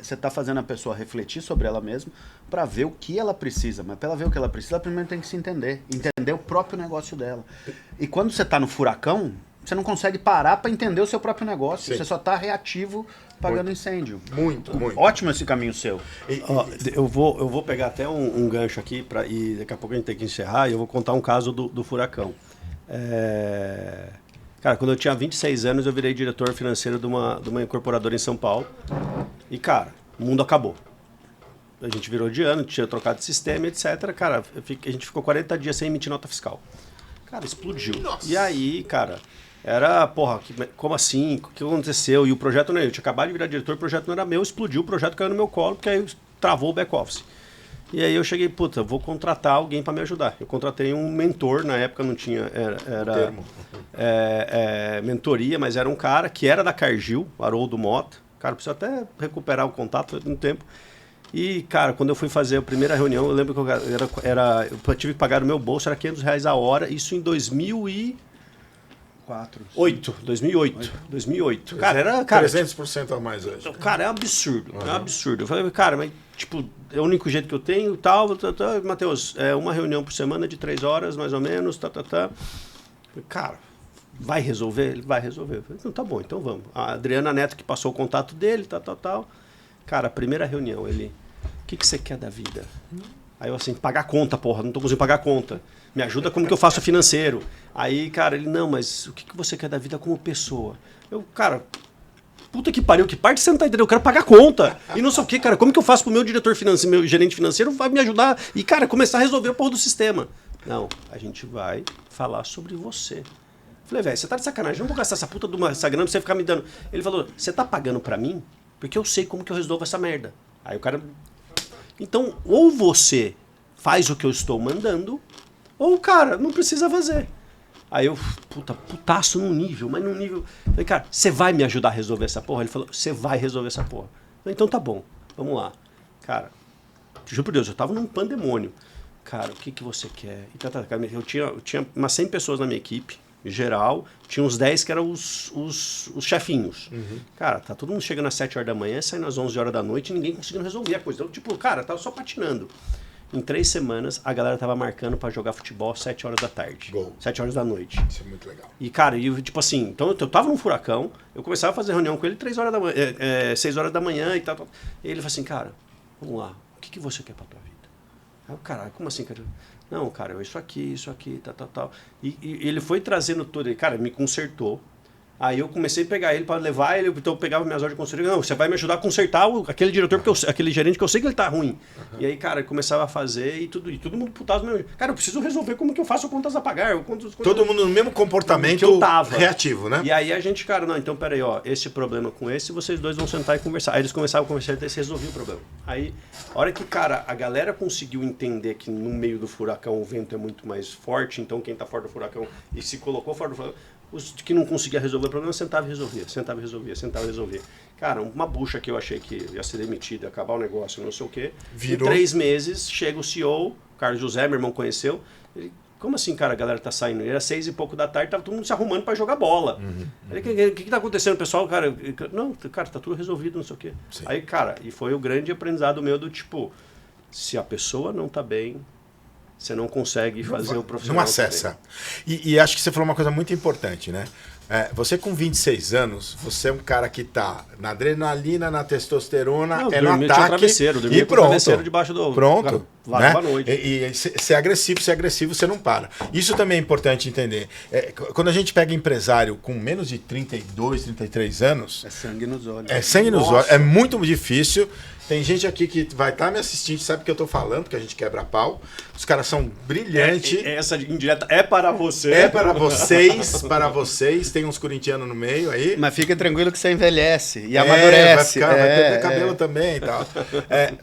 você tá fazendo a pessoa refletir sobre ela mesma para ver o que ela precisa. Mas para ela ver o que ela precisa, ela primeiro tem que se entender. Entender o próprio negócio dela. E quando você tá no furacão, você não consegue parar para entender o seu próprio negócio. Sim. Você só tá reativo pagando incêndio. Muito. Ótimo esse caminho seu. Eu vou pegar até um gancho aqui, e daqui a pouco a gente tem que encerrar, e eu vou contar um caso do furacão. Cara, quando eu tinha 26 anos, eu virei diretor financeiro de uma incorporadora em São Paulo. E, cara, o mundo acabou. A gente virou de ano, tinha trocado de sistema, etc. Cara, a gente ficou 40 dias sem emitir nota fiscal. Cara, explodiu. Nossa. E aí, cara... Era, porra, como assim? O que aconteceu? E o projeto não é eu. tinha acabado de virar diretor, o projeto não era meu, explodiu, o projeto caiu no meu colo, porque aí travou o back-office. E aí eu cheguei, puta, vou contratar alguém para me ajudar. Eu contratei um mentor, na época não tinha, era mentoria, mas era um cara que era da Cargill, Haroldo Mota. Cara, preciso até recuperar o contato no tempo. E, cara, quando eu fui fazer a primeira reunião, eu lembro que eu tive que pagar no meu bolso, era R$500 a hora, isso em 2008. 2008. Cara, era... Cara, 300% a mais hoje. Cara, é um absurdo. É um absurdo. Eu falei, cara, mas, tipo, é o único jeito que eu tenho, tal. Matheus, uma reunião por semana de 3 horas, mais ou menos, Cara, vai resolver? Ele vai resolver. Eu falei, então tá bom, então vamos. A Adriana Neto, que passou o contato dele, tal. Cara, a primeira reunião, ele... O que você quer da vida? Aí eu assim, pagar conta, porra, não tô conseguindo pagar conta. Me ajuda como que eu faço financeiro. Aí, cara, ele, não, mas o que você quer da vida como pessoa? Eu, cara, puta que pariu, que parte você não tá entendendo? Eu quero pagar conta. E não sei o que, cara, como que eu faço pro meu diretor financeiro, meu gerente financeiro vai me ajudar e, cara, começar a resolver a porra do sistema. Não, a gente vai falar sobre você. Falei, velho, você tá de sacanagem, não vou gastar essa puta essa grana pra você ficar me dando. Ele falou, você tá pagando pra mim? Porque eu sei como que eu resolvo essa merda. Aí o cara... Então, ou você faz o que eu estou mandando, ou, cara, não precisa fazer. Aí eu, putaço num nível, mas num nível... Falei, cara, você vai me ajudar a resolver essa porra? Ele falou, você vai resolver essa porra. Falei, então tá bom, vamos lá. Cara, juro por Deus, eu tava num pandemônio. Cara, o que você quer? Eu tinha umas 100 pessoas na minha equipe, em geral, tinha uns 10 que eram os chefinhos. Uhum. Cara, tá todo mundo chegando às 7 horas da manhã, saindo às 11 horas da noite e ninguém conseguindo resolver a coisa. Então, tipo, cara, tava só patinando. Em 3 semanas, a galera tava marcando pra jogar futebol às 7 horas da tarde. Gol. 7 horas da noite. Isso é muito legal. E, cara, tipo assim, então eu tava num furacão, eu começava a fazer reunião com ele 6 horas da manhã e tal. E ele falou assim, cara, vamos lá, o que você quer pra tua vida? Aí eu, caralho, como assim, cara? Não, cara, isso aqui, tal. E ele foi trazendo tudo, e, cara, me consertou. Aí eu comecei a pegar ele para levar ele, então eu pegava minhas ordens de conselho. Não, você vai me ajudar a consertar aquele diretor, aquele gerente que eu sei que ele tá ruim. Uhum. E aí, cara, eu começava a fazer e todo mundo putado mesmo. Cara, eu preciso resolver como que eu faço contas a pagar. Todo mundo no mesmo comportamento que eu tava. Reativo, né? E aí a gente, cara, não, então peraí, ó, esse problema com esse, vocês dois vão sentar e conversar. Aí eles começavam a conversar e se resolvia o problema. Aí, a hora que, cara, a galera conseguiu entender que no meio do furacão o vento é muito mais forte, então quem tá fora do furacão e se colocou fora do furacão, os que não conseguia resolver o problema, sentava e resolvia. Cara, uma bucha que eu achei que ia ser demitida, acabar o negócio, não sei o quê. Virou. Em 3 meses, chega o CEO, o Carlos José, meu irmão conheceu. Ele, como assim, cara, a galera tá saindo? Ele era 6 e pouco da tarde, tava todo mundo se arrumando para jogar bola. Ele, o que tá acontecendo, pessoal? Cara, não, cara, tá tudo resolvido, não sei o quê. Sim. Aí, cara, e foi o grande aprendizado meu do tipo, se a pessoa não tá bem, você não consegue fazer o profissional. Não acessa. E acho que você falou uma coisa muito importante, né? Você com 26 anos, você é um cara que tá na adrenalina, na testosterona, no ataque e pronto. Travesseiro debaixo do... Pronto. Né? Noite. E ser agressivo, você não para. Isso também é importante entender. Quando a gente pega empresário com menos de 32, 33 anos... É sangue nos olhos. É sangue nos olhos. É muito difícil. Tem gente aqui que vai estar me assistindo, sabe o que eu tô falando, que a gente quebra pau. Os caras são brilhantes. Essa indireta é para você. É para vocês. Tem uns corintianos no meio aí. Mas fica tranquilo que você envelhece e amadurece. Vai perder cabelo também e tal.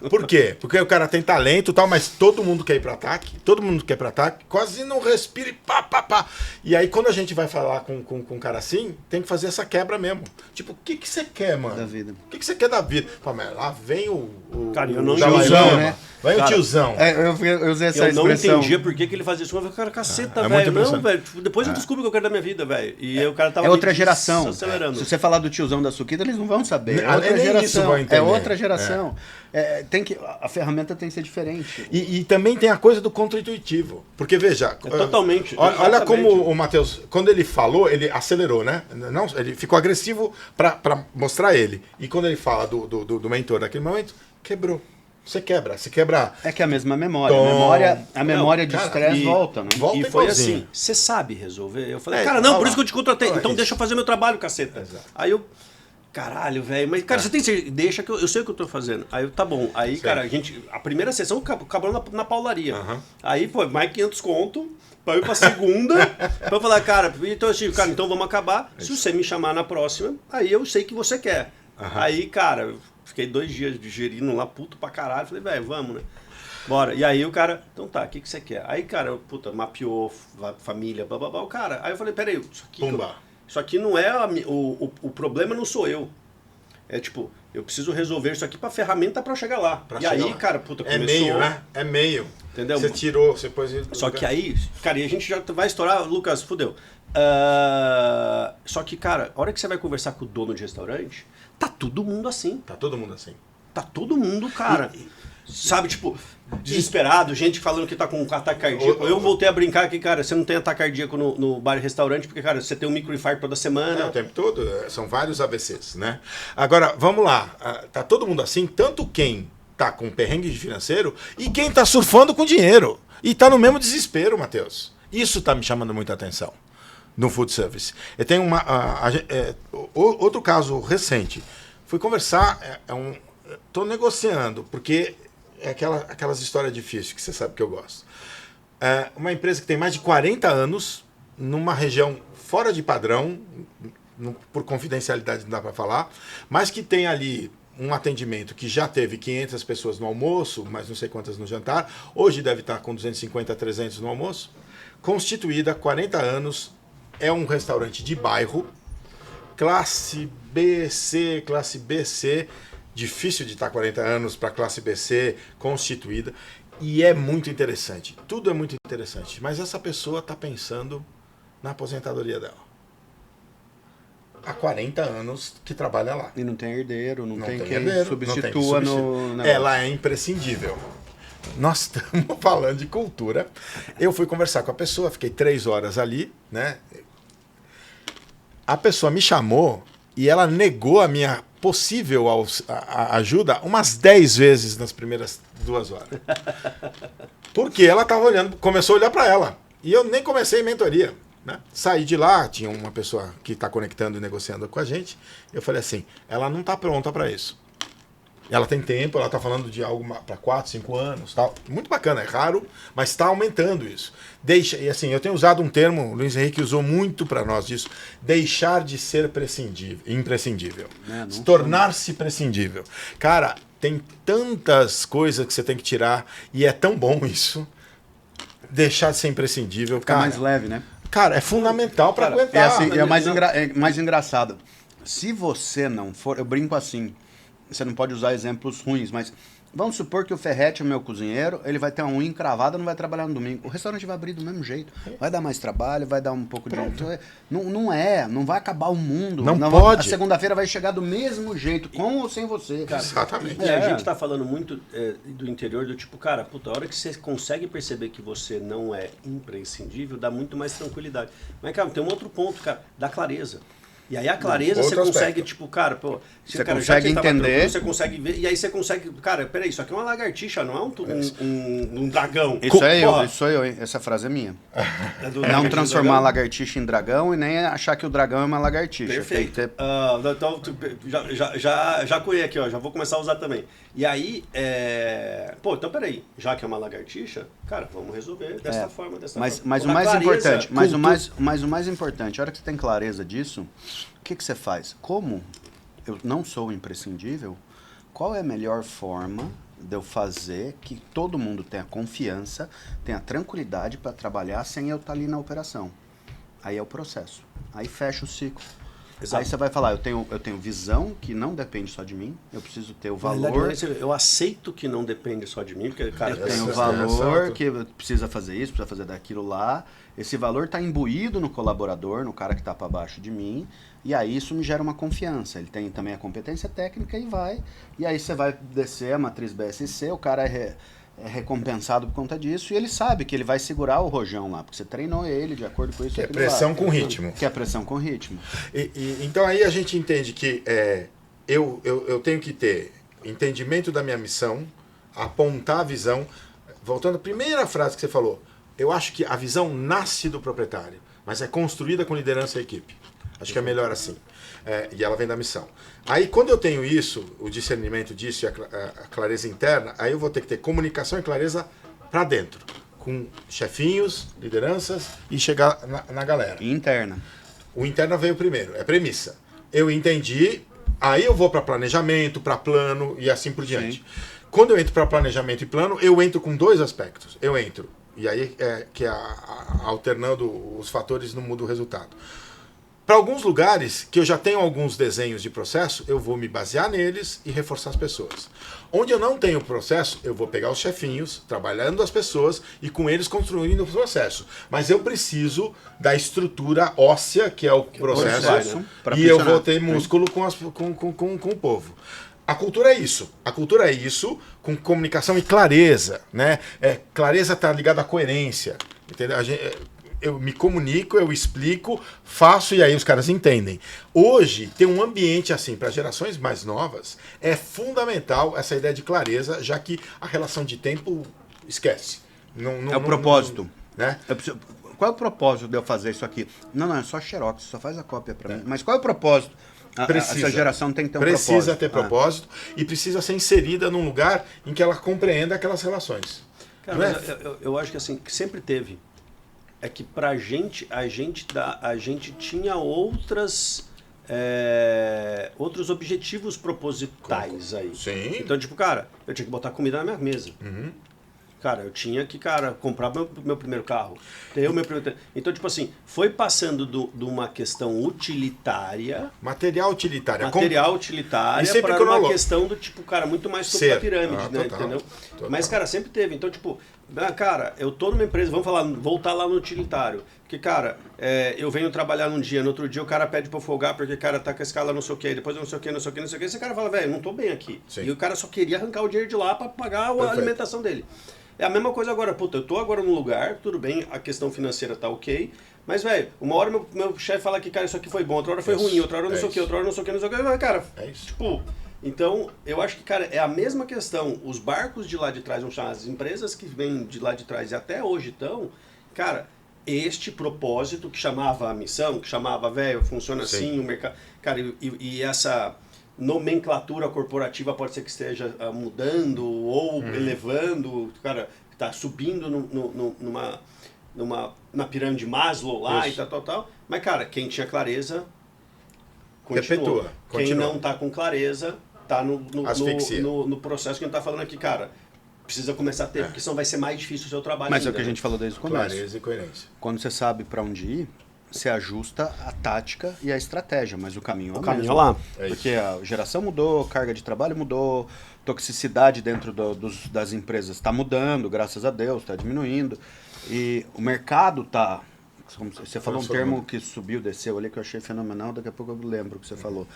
Por quê? Porque o cara tem talento e tal, mas todo mundo quer ir para ataque. Todo mundo quer ir para ataque. Quase não respira e pá. E aí quando a gente vai falar com um cara assim, tem que fazer essa quebra mesmo. Tipo, o que você quer, mano? Da vida. O que você quer da vida? Pô, mas lá vem cara, eu não tiozão, né? Vai o tiozão. Eu usei essa expressão. Eu não entendia por que ele fazia isso. Eu falei, cara, caceta, velho. Não, velho. Depois eu descubro o que eu quero da minha vida, velho. E o cara tava outra geração. Acelerando. Se você falar do tiozão da Suquita, eles não vão saber. É outra geração. É outra geração. A ferramenta tem que ser diferente. E também tem a coisa do contra-intuitivo. Porque, veja... totalmente. Olha como o Matheus, quando ele falou, ele acelerou, né? Não, ele ficou agressivo para mostrar ele. E quando ele fala do mentor naquele momento, quebrou. Você quebra. É que é a mesma memória. A memória de estresse volta, né? E foi assim, você sabe resolver? Eu falei, cara, não, por isso que eu te contratei. Então deixa eu fazer meu trabalho, caceta. Exato. Aí eu, caralho, velho, mas, cara, você tem certeza? Deixa que eu sei o que eu tô fazendo. Aí eu, tá bom. Aí, cara, a primeira sessão acabou na paularia. Aí, pô, mais 500 conto. Pra eu ir pra segunda, pra eu falar, cara, então vamos acabar. Se você me chamar na próxima, aí eu sei que você quer. Aí, cara, eu fiquei 2 dias digerindo lá, puto pra caralho. Falei, velho, vamos, né? Bora. E aí o cara, então tá, o que você quer? Aí, cara, mapeou família, blá, blá, blá. O cara, aí eu falei, peraí, isso aqui não é, o problema não sou eu. É tipo, eu preciso resolver isso aqui pra ferramenta pra eu chegar lá. Cara, puta, começou... É meio, né? É meio. Entendeu? Você tirou, você pôs... Só que aí, cara, e a gente já vai estourar, Lucas, fudeu. Só que, cara, a hora que você vai conversar com o dono de restaurante, tá todo mundo assim. Tá todo mundo assim. Tá todo mundo, cara. Sabe, tipo, desesperado, gente falando que tá com um ataque cardíaco. Eu voltei a brincar que, cara, você não tem ataque cardíaco no bar e restaurante, porque, cara, você tem um microinfarto toda semana. O tempo todo, são vários AVCs, né? Agora, vamos lá. Tá todo mundo assim, tanto quem tá com perrengue financeiro e quem tá surfando com dinheiro. E tá no mesmo desespero, Matheus. Isso tá me chamando muita atenção no food service. Eu tenho outro caso recente. Fui conversar, tô negociando, porque é aquelas histórias difíceis que você sabe que eu gosto. Uma empresa que tem mais de 40 anos, numa região fora de padrão, por confidencialidade não dá para falar, mas que tem ali um atendimento que já teve 500 pessoas no almoço, mas não sei quantas no jantar, hoje deve estar com 250, 300 no almoço, constituída há 40 anos, é um restaurante de bairro, classe BC, difícil de estar 40 anos para classe BC constituída, e é muito interessante, tudo é muito interessante, mas essa pessoa está pensando na aposentadoria dela. Há 40 anos que trabalha lá. E não tem herdeiro, não tem quem herdeiro, substitua no... Ela é imprescindível. Nós estamos falando de cultura. Eu fui conversar com a pessoa, fiquei 3 horas ali, né? A pessoa me chamou e ela negou a minha possível ajuda umas 10 vezes nas primeiras 2 horas. Porque ela estava olhando, começou a olhar para ela. E eu nem comecei mentoria. Né? Saí de lá, tinha uma pessoa que está conectando e negociando com a gente. Eu falei assim, ela não está pronta para isso. Ela tem tempo, ela está falando de algo para 4, 5 anos. Tal. Muito bacana, é raro, mas está aumentando isso. E assim, eu tenho usado um termo, o Luiz Henrique usou muito para nós disso, deixar de ser imprescindível. Tornar-se prescindível. Cara, tem tantas coisas que você tem que tirar e é tão bom isso. Deixar de ser imprescindível. Ficar mais leve, né? Cara, é fundamental para aguentar. É mais engraçado. Se você não for... Eu brinco assim. Você não pode usar exemplos ruins, mas... Vamos supor que o Ferretti é meu cozinheiro, ele vai ter uma unha encravada, não vai trabalhar no domingo. O restaurante vai abrir do mesmo jeito. Vai dar mais trabalho, vai dar um pouco de... Não vai acabar o mundo. Não pode. A segunda-feira vai chegar do mesmo jeito, com ou sem você. Cara. Exatamente. E a gente tá falando muito do interior, do tipo, cara, puta, a hora que você consegue perceber que você não é imprescindível, dá muito mais tranquilidade. Mas, cara, tem um outro ponto, cara, da clareza. E aí a clareza você consegue, tipo, cara, pô... Você cara, consegue entender... Você consegue ver, e aí você consegue... Cara, peraí, isso aqui é uma lagartixa, não é um dragão. Isso é eu, hein? Essa frase é minha. Não transformar a lagartixa em dragão e nem achar que o dragão é uma lagartixa. Perfeito. Ter... Então, já conheci aqui, ó, já vou começar a usar também. E aí, pô, então peraí, já que é uma lagartixa, cara, vamos resolver dessa forma, Mas o mais importante, mas o mais importante, a hora que você tem clareza disso, o que você faz? Como eu não sou imprescindível, qual é a melhor forma de eu fazer que todo mundo tenha confiança, tenha tranquilidade para trabalhar sem eu estar ali na operação? Aí é o processo. Aí fecha o ciclo. Exato. Aí você vai falar, eu tenho visão que não depende só de mim, eu preciso ter o valor... Eu aceito que não depende só de mim, porque, cara... Eu tenho o valor que precisa fazer isso, precisa fazer daquilo lá. Esse valor está imbuído no colaborador, no cara que está para baixo de mim, e aí isso me gera uma confiança. Ele tem também a competência técnica e vai... E aí você vai descer a matriz BSC, o cara é recompensado por conta disso, e ele sabe que ele vai segurar o rojão lá, porque você treinou ele de acordo com isso. Que é pressão com ritmo. Que é pressão com ritmo. Então aí a gente entende que eu tenho que ter entendimento da minha missão, apontar a visão. Voltando à primeira frase que você falou, eu acho que a visão nasce do proprietário, mas é construída com liderança e equipe. Acho que é melhor assim. E ela vem da missão. Aí, quando eu tenho isso, o discernimento disso e a clareza interna, aí eu vou ter que ter comunicação e clareza para dentro, com chefinhos, lideranças e chegar na galera. E interna. O interna veio primeiro, é premissa. Eu entendi, aí eu vou para planejamento, para plano e assim por diante. Sim. Quando eu entro para planejamento e plano, eu entro com dois aspectos. Eu entro, e aí alternando os fatores não muda o resultado. Para alguns lugares que eu já tenho alguns desenhos de processo, eu vou me basear neles e reforçar as pessoas. Onde eu não tenho processo, eu vou pegar os chefinhos, trabalhando as pessoas e com eles construindo o processo. Mas eu preciso da estrutura óssea, que é o processo, e eu vou ter músculo com o povo. A cultura é isso. A cultura é isso, com comunicação e clareza, né? Clareza está ligada à coerência, entendeu? Eu me comunico, eu explico, faço e aí os caras entendem. Hoje, ter um ambiente assim para gerações mais novas é fundamental essa ideia de clareza, já que a relação de tempo esquece. É o propósito. Né? Qual é o propósito de eu fazer isso aqui? Não, é só xerox, só faz a cópia para mim. Mas qual é o propósito? Essa geração tem que ter um propósito. Precisa ter propósito e precisa ser inserida num lugar em que ela compreenda aquelas relações. Cara, mas eu acho que assim, que sempre teve. É que pra gente, a gente tinha outros objetivos propositais aí. Sim. Então, tipo, cara, eu tinha que botar comida na minha mesa. Uhum. Cara, eu tinha que, comprar meu primeiro carro. Então, tipo assim, foi passando de uma questão utilitária... Material utilitário. Para uma questão do tipo, cara, muito mais sobre a pirâmide, né? Total, entendeu? Total. Mas, cara, sempre teve. Então, tipo, cara, eu tô numa empresa, voltar lá no utilitário. Porque, cara, eu venho trabalhar num dia, no outro dia o cara pede pra eu folgar porque, cara, tá com a escala não sei o que, depois não sei o que. Esse cara fala, velho, não tô bem aqui. Sim. E o cara só queria arrancar o dinheiro de lá pra pagar a alimentação dele. É a mesma coisa agora, puta, eu tô agora num lugar, tudo bem, a questão financeira tá ok, mas, velho, uma hora meu chefe fala que, cara, isso aqui foi bom, outra hora foi ruim, outra hora não sei o que, outra hora não sei o que, mas, cara, tipo, então, eu acho que, cara, é a mesma questão, os barcos de lá de trás, vamos chamar, as empresas que vêm de lá de trás e até hoje estão, cara, este propósito que chamava a missão, que chamava, velho, funciona assim, o mercado, cara, e essa... nomenclatura corporativa pode ser que esteja mudando ou elevando, cara, está subindo na pirâmide Maslow lá e tal. Mas, cara, quem tinha clareza, continua. Quem não está com clareza, está no processo que a gente está falando aqui, cara. Precisa começar a ter, porque senão vai ser mais difícil o seu trabalho. Mas é o que a gente falou desde o começo. Clareza e coerência. Quando você sabe para onde ir, você ajusta a tática e a estratégia, mas o caminho é o caminho mesmo. lá. Porque a geração mudou, carga de trabalho mudou, toxicidade dentro das empresas está mudando, graças a Deus, está diminuindo. E o mercado está... Você falou um termo que subiu, desceu ali, que eu achei fenomenal, daqui a pouco eu lembro o que você falou.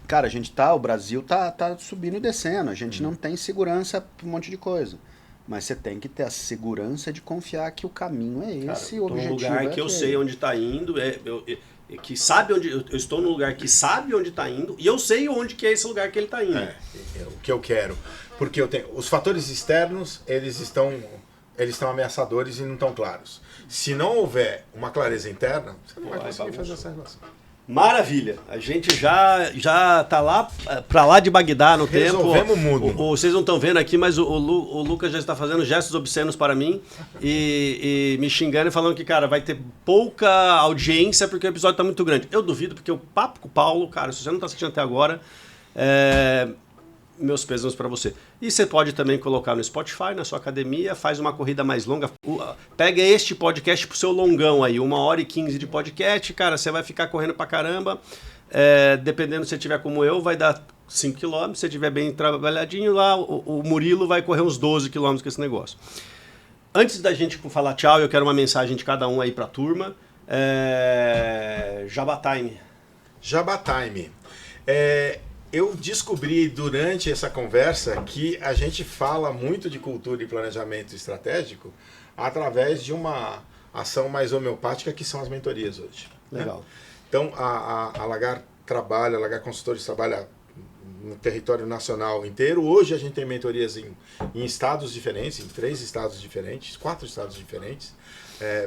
Cara, o Brasil tá subindo e descendo, a gente não tem segurança para um monte de coisa. Mas você tem que ter a segurança de confiar que o caminho é esse, o objetivo num lugar que eu sei onde está indo, que sabe onde eu estou num lugar que sabe onde está indo e eu sei onde que é esse lugar que ele está indo. O que eu quero, porque eu tenho os fatores externos, eles estão ameaçadores e não estão claros. Se não houver uma clareza interna, você não vai conseguir fazer essa relação. Maravilha, a gente já tá lá para lá de Bagdá no tempo. Resolvemos o mundo. Vocês não estão vendo aqui, mas o Lucas já está fazendo gestos obscenos para mim e me xingando e falando que, cara, vai ter pouca audiência porque o episódio tá muito grande. Eu duvido, porque o papo com o Paulo, cara, se você não tá assistindo até agora, meus pêsames para você. E você pode também colocar no Spotify, na sua academia, faz uma corrida mais longa. Pega este podcast pro seu longão aí, 1h15 de podcast, cara, você vai ficar correndo pra caramba. Dependendo se você tiver como eu, vai dar 5 km. Se você tiver bem trabalhadinho lá, o Murilo vai correr uns 12 km com esse negócio. Antes da gente falar tchau, eu quero uma mensagem de cada um aí pra turma. Jabá Time. Jabá Time. Eu descobri durante essa conversa que a gente fala muito de cultura e planejamento estratégico através de uma ação mais homeopática que são as mentorias hoje. Legal. Né? Então, a Lagar Consultores trabalha no território nacional inteiro. Hoje a gente tem mentorias em estados diferentes, em 3 estados diferentes, 4 estados diferentes,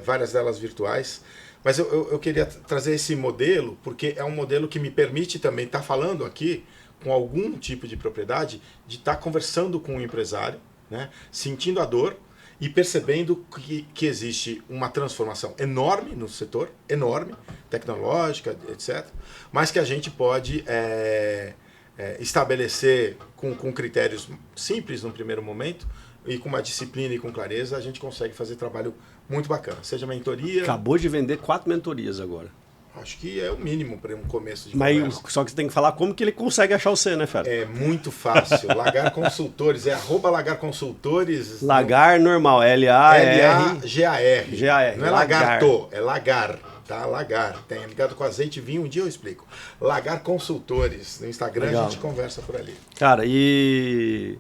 várias delas virtuais. Mas eu queria trazer esse modelo, porque é um modelo que me permite também estar falando aqui com algum tipo de propriedade, de estar conversando com o empresário, né, sentindo a dor e percebendo que existe uma transformação enorme no setor, enorme, tecnológica, etc., mas que a gente pode estabelecer com critérios simples no primeiro momento, e com uma disciplina e com clareza, a gente consegue fazer trabalho muito bacana. Seja mentoria... Acabou de vender 4 mentorias agora. Acho que é o mínimo para um começo de conversa. Mas só que você tem que falar como que ele consegue achar você, né, Fera? É muito fácil. Lagar Consultores, @Lagar Consultores. Lagar normal, L-A-G-A-R. G-A-R. Não é lagarto, é lagar. Tá? Lagar. Tem ligado com azeite e vinho, um dia eu explico. Lagar Consultores. No Instagram legal. A gente conversa por ali. Cara, e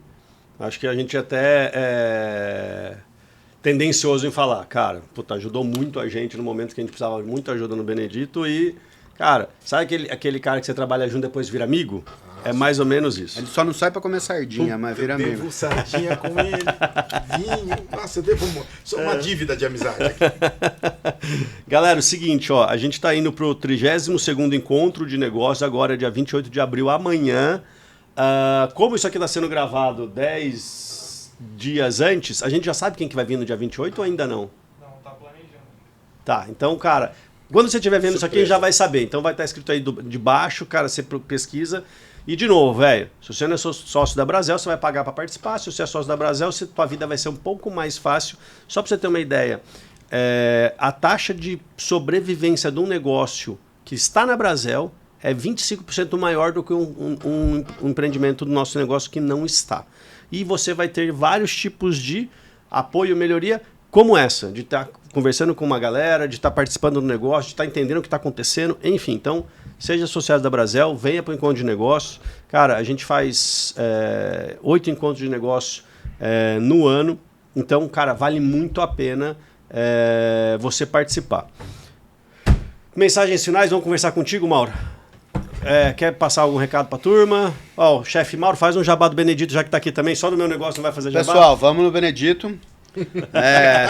acho que a gente até tendencioso em falar, cara, puta, ajudou muito a gente no momento que a gente precisava de muita ajuda no Benedito e, cara, sabe aquele cara que você trabalha junto e depois vira amigo? É mais ou menos isso. Ele só não sai pra comer sardinha, mas vira amigo. Eu devo sardinha com ele, vinho, nossa, eu devo só uma dívida de amizade aqui. Galera, o seguinte, ó, a gente tá indo pro 32º encontro de negócios agora, dia 28 de abril, amanhã. Como isso aqui tá sendo gravado 10 dias antes, a gente já sabe quem que vai vir no dia 28 ou ainda não? Não, tá planejando. Tá, então, cara, quando você estiver vendo isso aqui, já vai saber. Então vai estar escrito aí de baixo, cara, você pesquisa. E de novo, velho, se você não é sócio da Brasel, você vai pagar para participar. Se você é sócio da Brasel, tua vida vai ser um pouco mais fácil. Só para você ter uma ideia, a taxa de sobrevivência de um negócio que está na Brasel é 25% maior do que um empreendimento do nosso negócio que não está. E você vai ter vários tipos de apoio e melhoria, como essa, de estar conversando com uma galera, de estar participando do negócio, de estar entendendo o que está acontecendo, enfim. Então, seja associado da Brasel, venha para o encontro de negócios. Cara, a gente faz 8 encontros de negócio no ano. Então, cara, vale muito a pena você participar. Mensagens finais, vamos conversar contigo, Mauro? Quer passar algum recado pra turma? Ó, o chefe Mauro, faz um jabá do Benedito, já que tá aqui também. Só no meu negócio não vai fazer jabá? Pessoal, vamos no Benedito.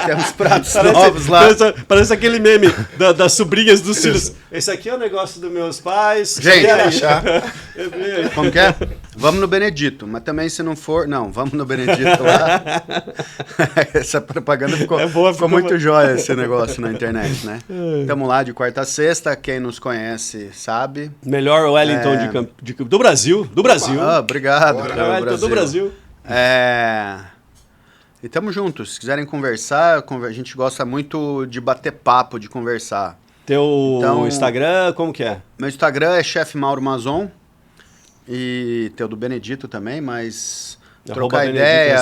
Temos pratos novos lá. Parece aquele meme das sobrinhas dos filhos. Esse aqui é o negócio dos meus pais. Gente, como que é? Vamos no Benedito, mas também se não for... Não, vamos no Benedito lá. Essa propaganda ficou muito jóia, esse negócio na internet, né? Estamos lá de quarta a sexta, quem nos conhece sabe. Melhor Wellington do Brasil. Do Brasil. Obrigado. Wellington do Brasil. E estamos juntos. Se quiserem conversar, a gente gosta muito de bater papo, de conversar. Teu Instagram, como que é? Meu Instagram é Chefe Mauro Mazon. E teu do Benedito também, mas trocar ideia...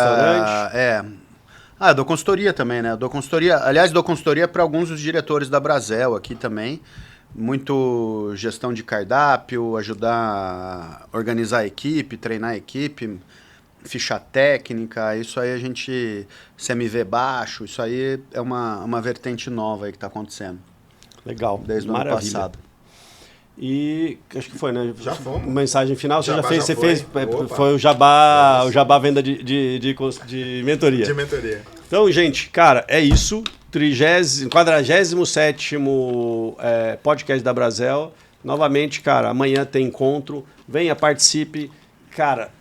eu dou consultoria também, né? Eu dou consultoria, aliás, dou consultoria para alguns dos diretores da Brasel aqui também. Muito gestão de cardápio, ajudar a organizar a equipe, treinar a equipe... ficha técnica, isso aí a gente, CMV baixo, isso aí é uma vertente nova aí que está acontecendo. Legal, desde o ano passado. E acho que foi, né? Já fomos. Mensagem final, você Jabá já fez, já você foi. fez, Opa. foi o Jabá venda de mentoria. De mentoria. Então, gente, cara, é isso. 47º podcast da Brasel. Novamente, cara, amanhã tem encontro. Venha, participe. Cara,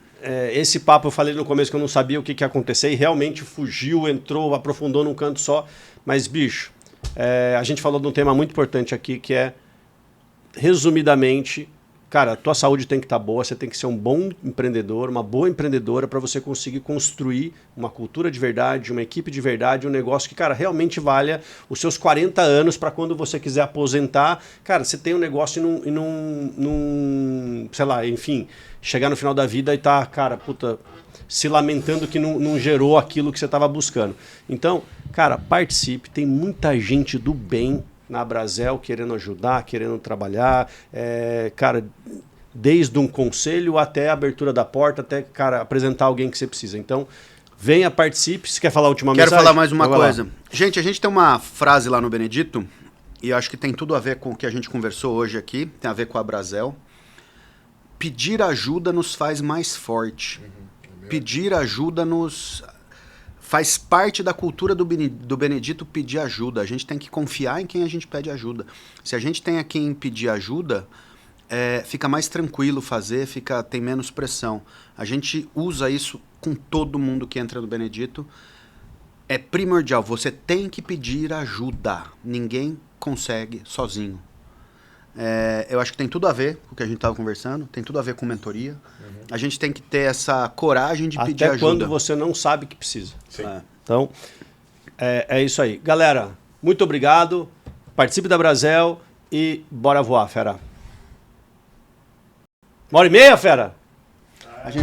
esse papo eu falei no começo que eu não sabia o que ia acontecer e realmente fugiu, entrou, aprofundou num canto só. Mas, bicho, a gente falou de um tema muito importante aqui que é, resumidamente, cara, a tua saúde tem que estar boa, você tem que ser um bom empreendedor, uma boa empreendedora para você conseguir construir uma cultura de verdade, uma equipe de verdade, um negócio que, cara, realmente valha os seus 40 anos para quando você quiser aposentar. Cara, você tem um negócio e não, sei lá, enfim, chegar no final da vida e tá, cara, puta, se lamentando que não gerou aquilo que você estava buscando. Então, cara, participe, tem muita gente do bem na Brasel, querendo ajudar, querendo trabalhar, cara, desde um conselho até a abertura da porta, até, cara, apresentar alguém que você precisa. Então, venha, participe. Você quer falar a última mensagem? Quero falar mais uma coisa. Gente, a gente tem uma frase lá no Benedito, e eu acho que tem tudo a ver com o que a gente conversou hoje aqui, tem a ver com a Brasel. Pedir ajuda nos faz mais forte. Pedir ajuda faz parte da cultura do Benedito pedir ajuda. A gente tem que confiar em quem a gente pede ajuda. Se a gente tem a quem pedir ajuda, fica mais tranquilo fazer, tem menos pressão. A gente usa isso com todo mundo que entra no Benedito. É primordial, você tem que pedir ajuda. Ninguém consegue sozinho. Eu acho que tem tudo a ver com o que a gente estava conversando, tem tudo a ver com mentoria. A gente tem que ter essa coragem de pedir ajuda. Até quando você não sabe que precisa. Sim. Então, é isso aí. Galera, muito obrigado. Participe da Brasel e bora voar, fera. 1h30, fera?